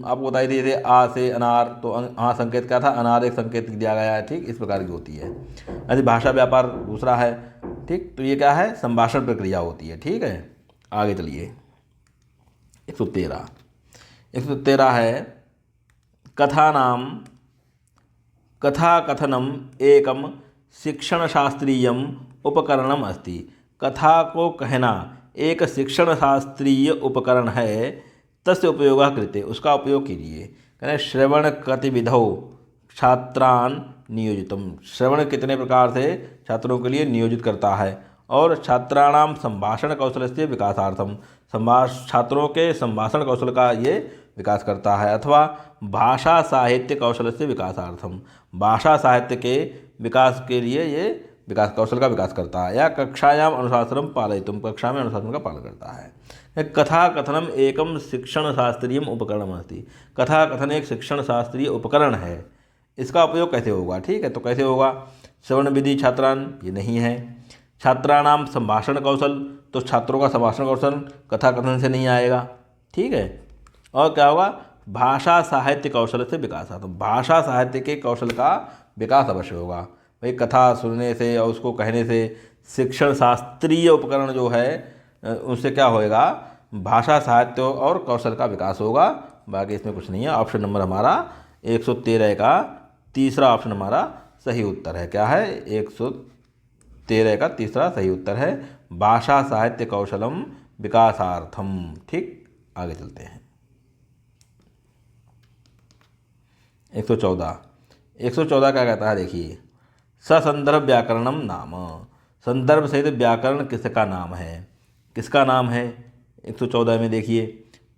S1: आपको बताई दी थी, आ से अनार, तो हाँ संकेत क्या था, अनार एक संकेत दिया गया है, ठीक, इस प्रकार की होती है। यदि भाषा व्यापार दूसरा है, ठीक। तो ये क्या है, संभाषण प्रक्रिया होती है। ठीक है, आगे चलिए। 113 है कथाकथनम एकम शिक्षणशास्त्रीयम उपकरणम अस्ति। कथा को कहना एक शिक्षण शास्त्रीय उपकरण है। तस्य उपयोगः कृते, उसका उपयोग कीजिए। कहते श्रवण गतिविधौ छात्रान नियोजितम। श्रवण कितने प्रकार से छात्रों के लिए नियोजित करता है। और छात्राणाम संभाषण कौशल से विकासार्थम, छात्रों के संभाषण कौशल का ये विकास करता है। अथवा भाषा साहित्य कौशल से विकासार्थम, भाषा साहित्य के विकास के लिए ये विकास कौशल का विकास करता है। या कक्षायाम अनुशासनम पालयितुम, कक्षा में अनुशासन का पालन करता है। कथा कथनम एकम शिक्षण शास्त्रीय उपकरणम अस्ति। कथा कथन एक शिक्षण शास्त्रीय उपकरण है। इसका उपयोग कैसे होगा, ठीक है। तो कैसे होगा, श्रवण विधि छात्रान, ये नहीं है। छात्राणाम संभाषण कौशल, तो छात्रों का संभाषण कौशल कथा कथन से नहीं आएगा। ठीक है। और क्या होगा, भाषा साहित्य कौशल से विकास। तो भाषा साहित्य के कौशल का विकास अवश्य होगा। भाई कथा सुनने से और उसको कहने से शिक्षण शास्त्रीय उपकरण जो है उससे क्या होएगा, भाषा साहित्य और कौशल का विकास होगा। बाकी इसमें कुछ नहीं है। ऑप्शन नंबर हमारा 113 का तीसरा ऑप्शन हमारा सही उत्तर है। क्या है, 113 का तीसरा सही उत्तर है, भाषा साहित्य कौशलम विकासार्थम। ठीक, आगे चलते हैं। 114 क्या कहता है, देखिए। ससंदर्भ व्याकरणम नाम, संदर्भ सहित व्याकरण किसका नाम है, किसका नाम है। 114 में देखिए,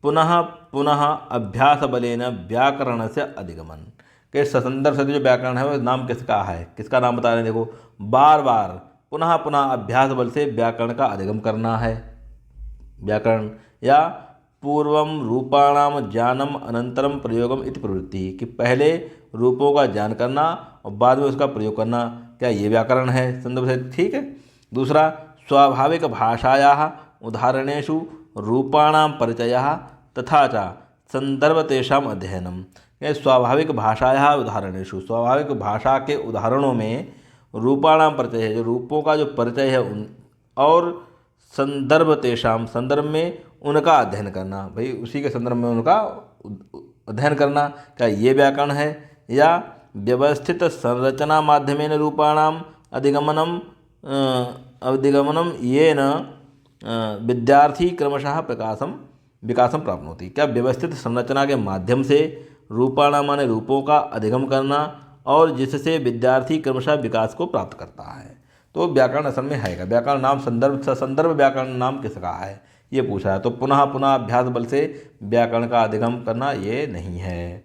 S1: पुनः पुनः अभ्यास बलेन व्याकरण से अधिगमन। के ससंदर्भ सहित जो व्याकरण है वो नाम किसका है, किसका नाम बता रहे हैं। देखो, बार बार पुनः पुनः अभ्यास बल से व्याकरण का अधिगम करना है। व्याकरण या पूर्वम रूपाणाम ज्ञानम अनंतरम प्रयोगम इति प्रवृत्ति, कि पहले रूपों का ज्ञान करना और बाद में उसका प्रयोग करना, क्या ये व्याकरण है संदर्भ से। ठीक है। दूसरा, स्वाभाविक भाषायाः उदाहरणेषु रूपाणाम परिचयः तथा च संदर्भ तेषाम अध्ययनम। स्वाभाविक भाषायाः उदाहरणेषु, स्वाभाविक भाषा के उदाहरणों में रूपाणाम परिचय है, जो रूपों का जो परिचय है उन, और संदर्भ तेषाम, संदर्भ में उनका अध्ययन करना। भाई उसी के संदर्भ में उनका अध्ययन करना, क्या ये व्याकरण है। या व्यवस्थित संरचना माध्यमेन रूपाणाम अधिगमनम येन विद्यार्थी क्रमशः विकासम प्राप्नोति। क्या व्यवस्थित संरचना के माध्यम से रूपाणाम माने रूपों का अधिगम करना और जिससे विद्यार्थी क्रमशः विकास को प्राप्त करता है। तो व्याकरण असल में है, व्याकरण नाम संदर्भ व्याकरण नाम किसका है ये पूछा है। तो पुनः पुनः अभ्यास बल से व्याकरण का अधिगम करना ये नहीं है।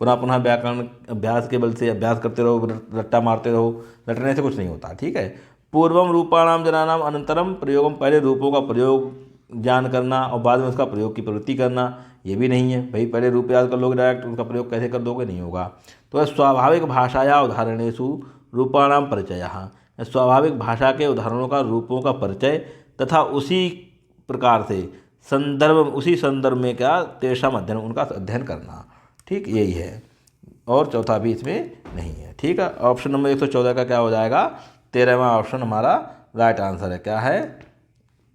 S1: पुनः पुनः व्याकरण अभ्यास के बल से अभ्यास करते रहो, रट्टा मारते रहो, रटने से कुछ नहीं होता। ठीक है। पूर्वम रूपाणाम जनानाम अनंतरम प्रयोगम, पहले रूपों का प्रयोग ज्ञान करना और बाद में उसका प्रयोग की प्रवृत्ति करना, ये भी नहीं है। भाई पहले रूप याद कर लोगे डायरेक्ट, उनका प्रयोग कैसे कर दोगे, नहीं होगा। तो स्वाभाविक भाषाया उदाहरणेषु रूपाणाम परिचयः, स्वाभाविक भाषा के उदाहरणों का रूपों का परिचय तथा उसी प्रकार से संदर्भ, उसी संदर्भ में क्या तेषाम अध्ययन, उनका अध्ययन करना। ठीक, यही है। और चौथा भी इसमें नहीं है। ठीक है। ऑप्शन नंबर 114 का क्या हो जाएगा, 13वां ऑप्शन हमारा राइट आंसर है। क्या है,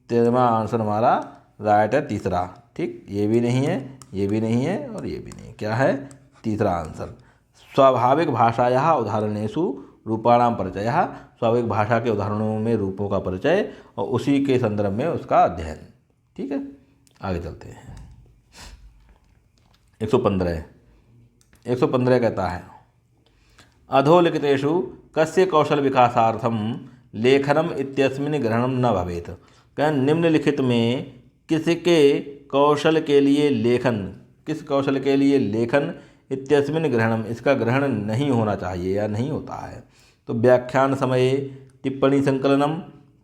S1: 13वां आंसर हमारा राइट है, तीसरा। ठीक, ये भी नहीं है, ये भी नहीं है और ये भी नहीं। क्या है, तीसरा आंसर। स्वाभाविक भाषायाः उदाहरणेषु रूपाणाम परिचयः, स्वाभाविक भाषा के उदाहरणों में रूपों का परिचय और उसी के संदर्भ में उसका अध्ययन। ठीक है, आगे चलते हैं। 115 कहता है, अधोलिखितेषु कस्य कौशल विकासार्थम लेखनम इत्यस्मिन् ग्रहणम न भवेत्। क्या निम्नलिखित में किसके कौशल के लिए लेखन, किस कौशल के लिए लेखन इत्यस्मिन् ग्रहणम, इसका ग्रहण नहीं होना चाहिए या नहीं होता है। तो व्याख्यान समये टिप्पणी संकलनम,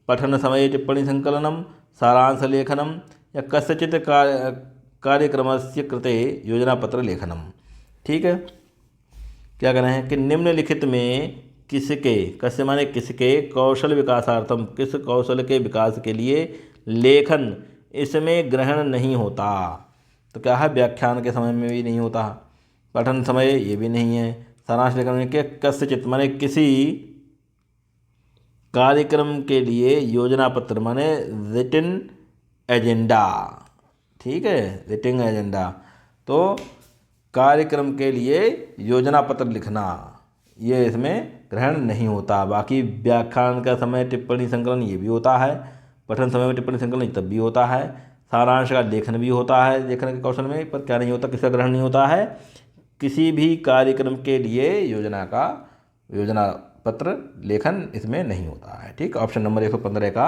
S1: पठन समये टिप्पणी संकलनम, सारांश लेखनम या कस्यचित् कार्यक्रमस्य कृते योजनापत्र लेखनम। ठीक है। क्या कह रहे हैं कि निम्नलिखित में किसके, कस्य माने किसके, कौशल विकासार्थम, किस कौशल के विकास के लिए लेखन इसमें ग्रहण नहीं होता। तो क्या है, व्याख्यान के समय में भी नहीं होता, पठन समय ये भी नहीं है, सारांश लेखन में के कस्यचित् माने किसी कार्यक्रम के लिए योजना पत्र माने रिटन एजेंडा। ठीक है, रिटन एजेंडा। तो कार्यक्रम के लिए योजना पत्र लिखना ये इसमें ग्रहण नहीं होता। बाकी व्याख्यान का समय टिप्पणी संकलन ये भी होता है, पठन समय में टिप्पणी संकलन तब भी होता है, सारांश का लेखन भी होता है लेखन के कौशल में, पर क्या नहीं होता, किसका ग्रहण नहीं होता है, किसी भी कार्यक्रम के लिए योजना पत्र लेखन इसमें नहीं होता है। ठीक, ऑप्शन नंबर 115 का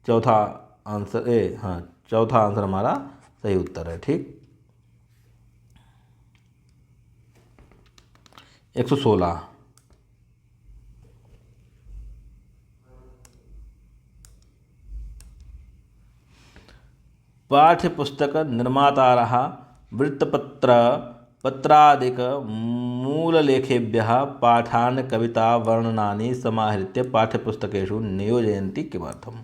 S1: चौथा आंसर हमारा सही उत्तर है। ठीक, 116 पाठ्यपुस्तक निर्मातारः वृत्तपत्र पत्रादिक मूललेखेभ्यः पाठान् कविता वर्णनानि समाहृत्य पाठ्यपुस्तकेषु नियोजयन्ति किमर्थम्।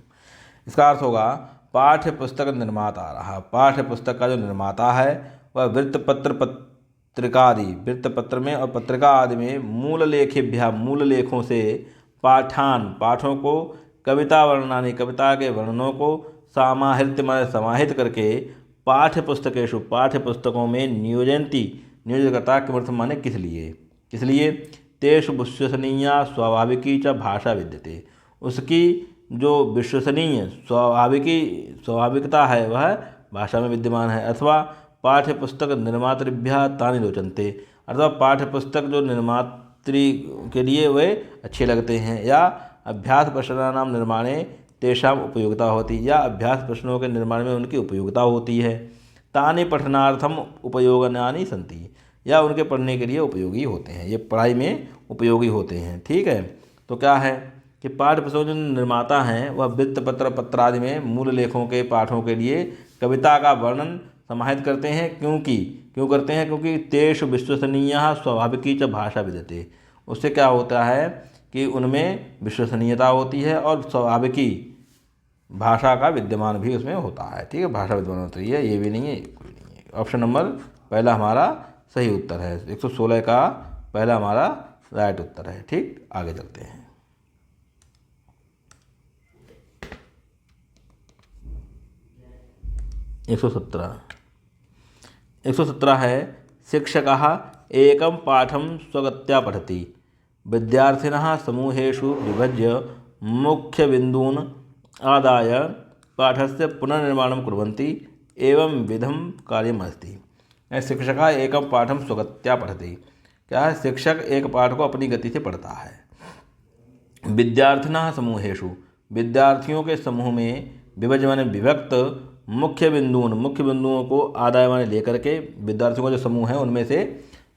S1: इसका अर्थ होगा पाठ्यपुस्तक निर्मातारः, पाठ्यपुस्तक का जो निर्माता है वह वृत्तपत्र में और पत्रिका आदि में मूल लेखों से पाठों को, कविता वर्णनानि कविता के वर्णनों को, समाहित करके पाठ्यपुस्तकों में नियोजित करता। किमर्थम माने किस लिए तेषु विश्वसनीया स्वाभाविकी च भाषा विद्यते, उसकी जो विश्वसनीय स्वाभाविकता है वह भाषा में विद्यमान है। अथवा पाठ्यपुस्तक निर्मातृभ्यः तानि रोचन्ते, अथवा पाठ्यपुस्तक जो निर्मात्री के लिए वे अच्छे लगते हैं। या अभ्यास प्रश्नानां निर्माणे तेषाम् उपयोगिता होती, या अभ्यास प्रश्नों के निर्माण में उनकी उपयोगिता होती है। तानि पठनार्थम उपयोगानि सन्ति, या उनके पढ़ने के लिए उपयोगी होते हैं, ये पढ़ाई में उपयोगी होते हैं। ठीक है, तो क्या है कि पाठ्य पुस्तकों जो निर्माता हैं वह वृत्तपत्र पत्रादि में मूल लेखों के पाठों के लिए कविता का वर्णन समाहित करते हैं। क्यों करते हैं? क्योंकि तेषु विश्वसनीयः स्वाभाविकी च भाषा विद्यते, उससे क्या होता है कि उनमें विश्वसनीयता होती है और स्वाभाविकी भाषा का विद्यमान भी उसमें होता है। ठीक है, भाषा विद्यमान होती है, ये भी नहीं है, कोई नहीं है। ऑप्शन नंबर पहला हमारा सही उत्तर है। 116 का पहला हमारा राइट उत्तर है। ठीक, आगे चलते हैं। एक सौ सत्रह है शिक्षकः एकं पाठं स्वगत्या पठति, विद्यार्थिनः समूहेषु विभज्य मुख्यबिन्दून् आदाय पाठस्य पुनर्निर्माणं कुर्वन्ति, एवं विधं कार्यमस्ति। शिक्षकः एकं पाठं स्वगत्या पठति, क्या है, शिक्षक एक पाठ को अपनी गति से पढ़ता है। विद्यार्थिनः समूहेषु, विद्यार्थियों के समूह में, विभज्य माने विभक्त, मुख्य बिंदुओं को आदाय माने लेकर के, विद्यार्थियों का जो समूह है उनमें से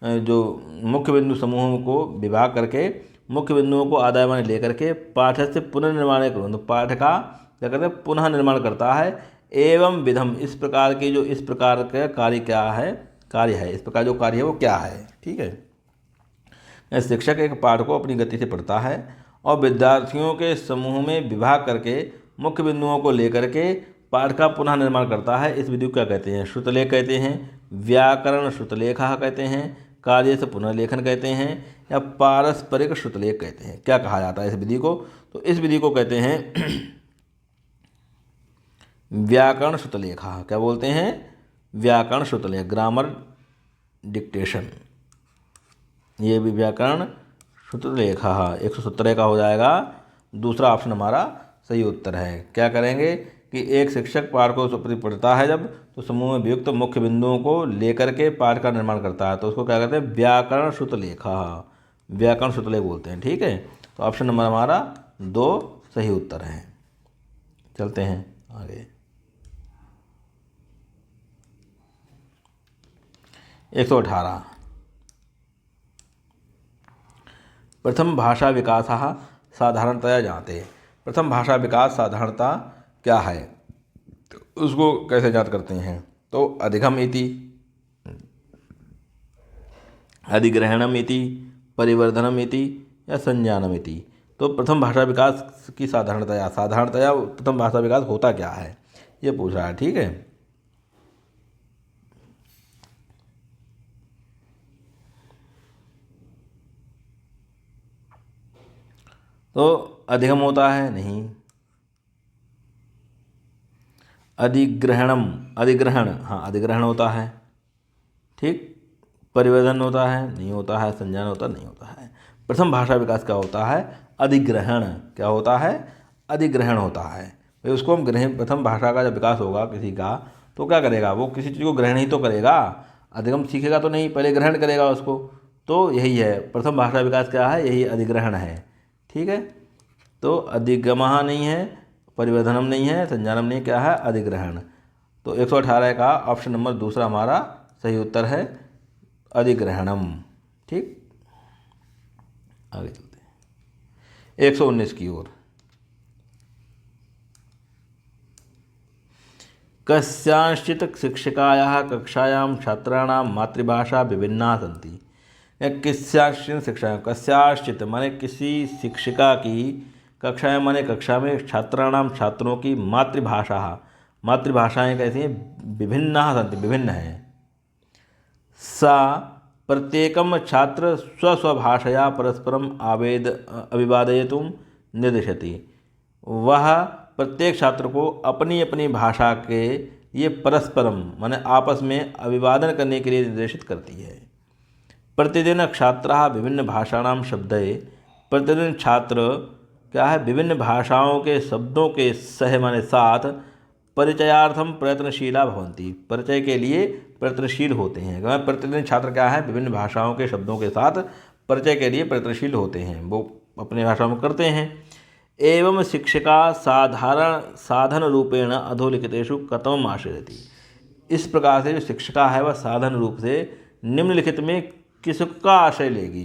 S1: जो मुख्य बिंदु समूहों को विभाग करके, मुख्य बिंदुओं को आदाय माने लेकर के पाठ से पुनर्निर्माण करो, तो पाठ का क्या करते हैं, पुनः निर्माण करता है। एवं विधम, इस प्रकार का कार्य है, इस प्रकार जो कार्य है वो क्या है। ठीक है, शिक्षक एक पाठ को अपनी गति से पढ़ता है और विद्यार्थियों के समूह में विभाग करके मुख्य बिंदुओं को लेकर के पाठ का पुनः निर्माण करता है। इस विधि को क्या कहते हैं? श्रुतलेख कहते हैं, व्याकरण श्रुतलेखः कहते हैं, कार्य से पुनर्लेखन कहते हैं, या पारस्परिक श्रुतलेख कहते हैं। क्या कहा जाता है इस विधि को? तो इस विधि को कहते हैं व्याकरण श्रुतलेखः। क्या बोलते हैं? व्याकरण श्रुतलेख, ग्रामर डिक्टेशन, ये भी व्याकरण श्रुतलेखः। 117 का हो जाएगा, दूसरा ऑप्शन हमारा सही उत्तर है। क्या करेंगे कि एक शिक्षक पाठ को पढ़ता है जब, तो समूह में वियुक्त मुख्य बिंदुओं को लेकर के पाठ का निर्माण करता है, तो उसको क्या कहते हैं? व्याकरण श्रुतलेखः, व्याकरण श्रुतलेख बोलते हैं। ठीक है, तो ऑप्शन नंबर हमारा 2 सही उत्तर है। चलते हैं आगे। 118 प्रथम भाषा विकासः साधारणतया ज्ञाते। प्रथम भाषा विकास साधारणता क्या है, तो उसको कैसे ज्ञात करते हैं? तो अधिगम इति, अधिग्रहणम इति, परिवर्धनम इति, या संज्ञानम इति। तो प्रथम भाषा विकास की साधारणतया प्रथम भाषा विकास होता क्या है, ये पूछ रहा है। ठीक है, तो अधिगम होता है नहीं। अधिग्रहणम, अधिग्रहण, हाँ अधिग्रहण होता है, ठीक। परिवर्धन होता है नहीं होता है। संज्ञान होता नहीं होता है। प्रथम भाषा विकास क्या होता है? अधिग्रहण। क्या होता है? अधिग्रहण होता है। भाई उसको हम ग्रहण, प्रथम भाषा का जब विकास होगा किसी का तो क्या करेगा? वो किसी चीज़ को ग्रहण ही तो करेगा, अधिगम सीखेगा तो नहीं, पहले ग्रहण करेगा उसको। तो यही है प्रथम भाषा विकास, क्या है? यही अधिग्रहण है, ठीक है। तो अधिगमः नहीं है, परिवर्धनम नहीं है, संज्ञानम नहीं, क्या है? अधिग्रहण। तो 118 का ऑप्शन नंबर दूसरा हमारा सही उत्तर है, अधिग्रहणम, ठीक। आगे चलते हैं 119 की ओर। कस्यांश्चित् शिक्षिकायाः कक्षायां छात्राणां मातृभाषा विभिन्ना सन्ति। कस्यांश्चित् शिक्षा, कस्यांश्चित् माने किसी शिक्षिका की कक्षाएं माने कक्षा में छात्राणाम छात्रों की मातृभाषा, मातृभाषाएं कैसी हैं? विभिन्ना सन्ति, विभिन्न हैं। सा प्रत्येकम छात्र स्वस्वभाषया परस्परम अभिवादयितुं निर्दिशति। वह प्रत्येक छात्र को अपनी अपनी भाषा के ये परस्परम माने आपस में अभिवादन करने के लिए निर्देशित करती है। प्रतिदिन छात्राः विभिन्न भाषाणां शब्दैः, प्रतिदिन छात्र क्या है? विभिन्न भाषाओं के शब्दों के सह माने साथ परिचयार्थम प्रयत्नशीला भवन्ति, परिचय के लिए प्रयत्नशील होते हैं। प्रतिदिन छात्र क्या है? विभिन्न भाषाओं के शब्दों के साथ परिचय के लिए प्रयत्नशील होते हैं, वो अपने भाषा में करते हैं। एवं शिक्षिका साधन रूपेण अधोलिखितेषु कथम आश्रयति। इस प्रकार से जो शिक्षिका है वह साधन रूप से निम्नलिखित में किसका आश्रय लेगी?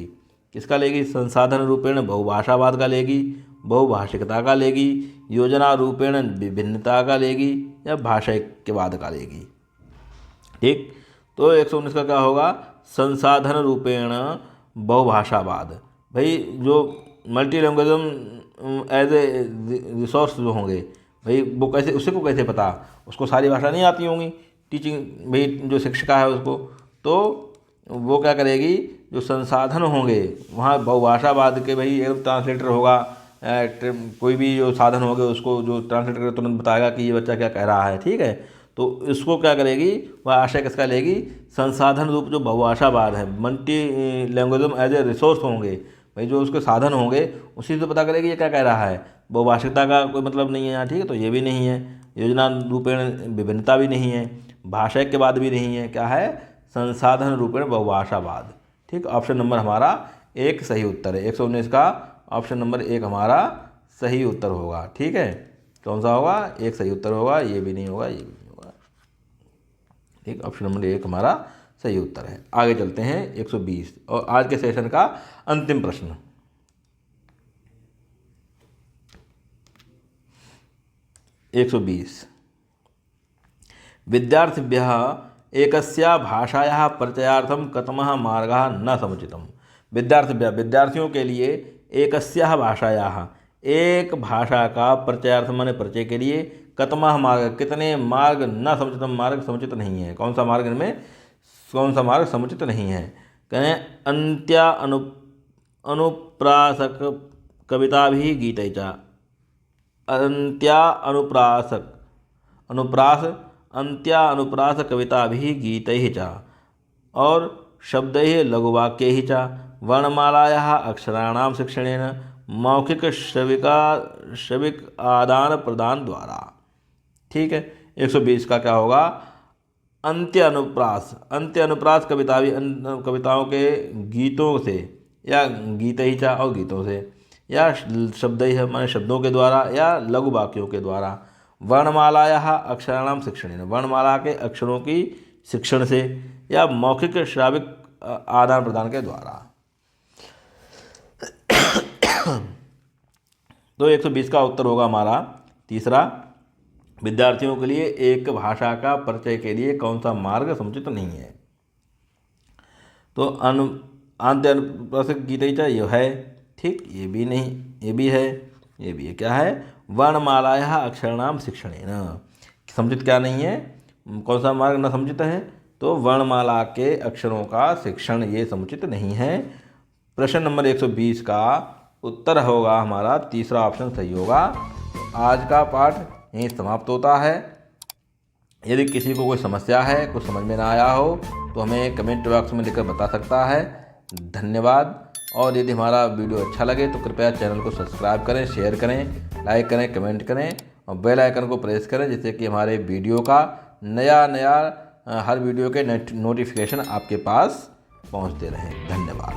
S1: किसका लेगी? संसाधन रूपेण बहुभाषावाद का लेगी, बहुभाषिकता का लेगी, योजना रूपेण विभिन्नता का लेगी, या भाषाइक्यवाद का लेगी, ठीक। तो 119 का क्या होगा? संसाधन रूपेण बहुभाषावाद। भाई जो मल्टी लैंग्वेजम एज ए रिसोर्स जो होंगे, भाई वो कैसे, उसे को कैसे पता? उसको सारी भाषा नहीं आती होंगी, टीचिंग भाई जो शिक्षिका है उसको, तो वो क्या करेगी? जो संसाधन होंगे वहाँ बहुभाषावाद के, भाई एक ट्रांसलेटर होगा, कोई भी जो साधन होंगे उसको जो ट्रांसलेट करके तुरंत बताएगा कि ये बच्चा क्या कह रहा है, ठीक है। तो इसको क्या करेगी? वह आशय किसका लेगी? संसाधन रूप जो बहुभाषावाद है, मल्टी लैंग्वेजम एज ए रिसोर्स होंगे, भाई जो उसके साधन होंगे उसी से पता करेगी ये क्या कह रहा है। बहुभाषिकता का कोई मतलब नहीं है यहाँ, ठीक है। तो ये भी नहीं है, योजना रूपेण विभिन्नता भी नहीं है, भाषाइक्यवाद भी नहीं है, क्या है? संसाधन रूपेण बहुभाषावाद, ठीक। ऑप्शन नंबर हमारा एक सही उत्तर है। 119 का ऑप्शन नंबर एक हमारा सही उत्तर होगा, ठीक है। कौन सा होगा? एक सही उत्तर होगा, ये भी नहीं होगा, ये भी नहीं होगा, ठीक। ऑप्शन नंबर एक हमारा सही उत्तर है। आगे चलते हैं 120 और आज के सेशन का अंतिम प्रश्न। विद्यार्थिभ्यः एकस्या भाषायाः परिचयार्थं कथमः मार्गः न समुचितम्। विद्यार्थियों के लिए एकस्याः भाषायाः, एक भाषा का परिचयार्थ माने परिचय के लिए, कथमः मार्ग, कितने मार्ग, न समुचितम, मार्ग समुचित नहीं है। कौन सा मार्ग इनमें, कौन सा मार्ग समुचित नहीं है? कहें अंत्या अनुप्रासक कविता भी गीतै च। अंत्या अनुप्रास कविता भी गीतैः च और शब्दैः लघुवाक्यैः च वर्णमालायाः अक्षराणां शिक्षणेन मौखिक श्रविक आदान प्रदान द्वारा, ठीक है। 120 का क्या होगा? अंत्य अनुप्रास कविता भी कविताओं के गीतों से, या गीतैः च और गीतों से, या शब्दैः माने शब्दों के द्वारा, या लघु वाक्यों के द्वारा। वर्णमालायाः अक्षराणां शिक्षणेन, वर्णमाला के अक्षरों की शिक्षण से, या मौखिक श्राविक आदान प्रदान के द्वारा। तो 120 का उत्तर होगा हमारा तीसरा। विद्यार्थियों के लिए एक भाषा का परिचय के लिए कौन सा मार्ग समुचित नहीं है? तो अंत्य अनुप्रास गीतैः च ये है, ठीक। ये भी नहीं, ये भी है, ये भी है, क्या है? वर्णमालायाः अक्षराणां शिक्षणेन, समुचित क्या नहीं है? कौन सा मार्ग न समुचित है? तो वर्णमाला के अक्षरों का शिक्षण ये समुचित नहीं है। प्रश्न नंबर 120 का उत्तर होगा हमारा तीसरा ऑप्शन सही होगा। आज का पाठ यहीं समाप्त होता है। यदि किसी को कोई समस्या है, कुछ समझ में ना आया हो तो हमें कमेंट बॉक्स में लिखकर बता सकता है। धन्यवाद। और यदि हमारा वीडियो अच्छा लगे तो कृपया चैनल को सब्सक्राइब करें, शेयर करें, लाइक करें, कमेंट करें और बेल आइकन को प्रेस करें, जिससे कि हमारे वीडियो का नया हर वीडियो के नोटिफिकेशन आपके पास पहुंचते रहें। धन्यवाद।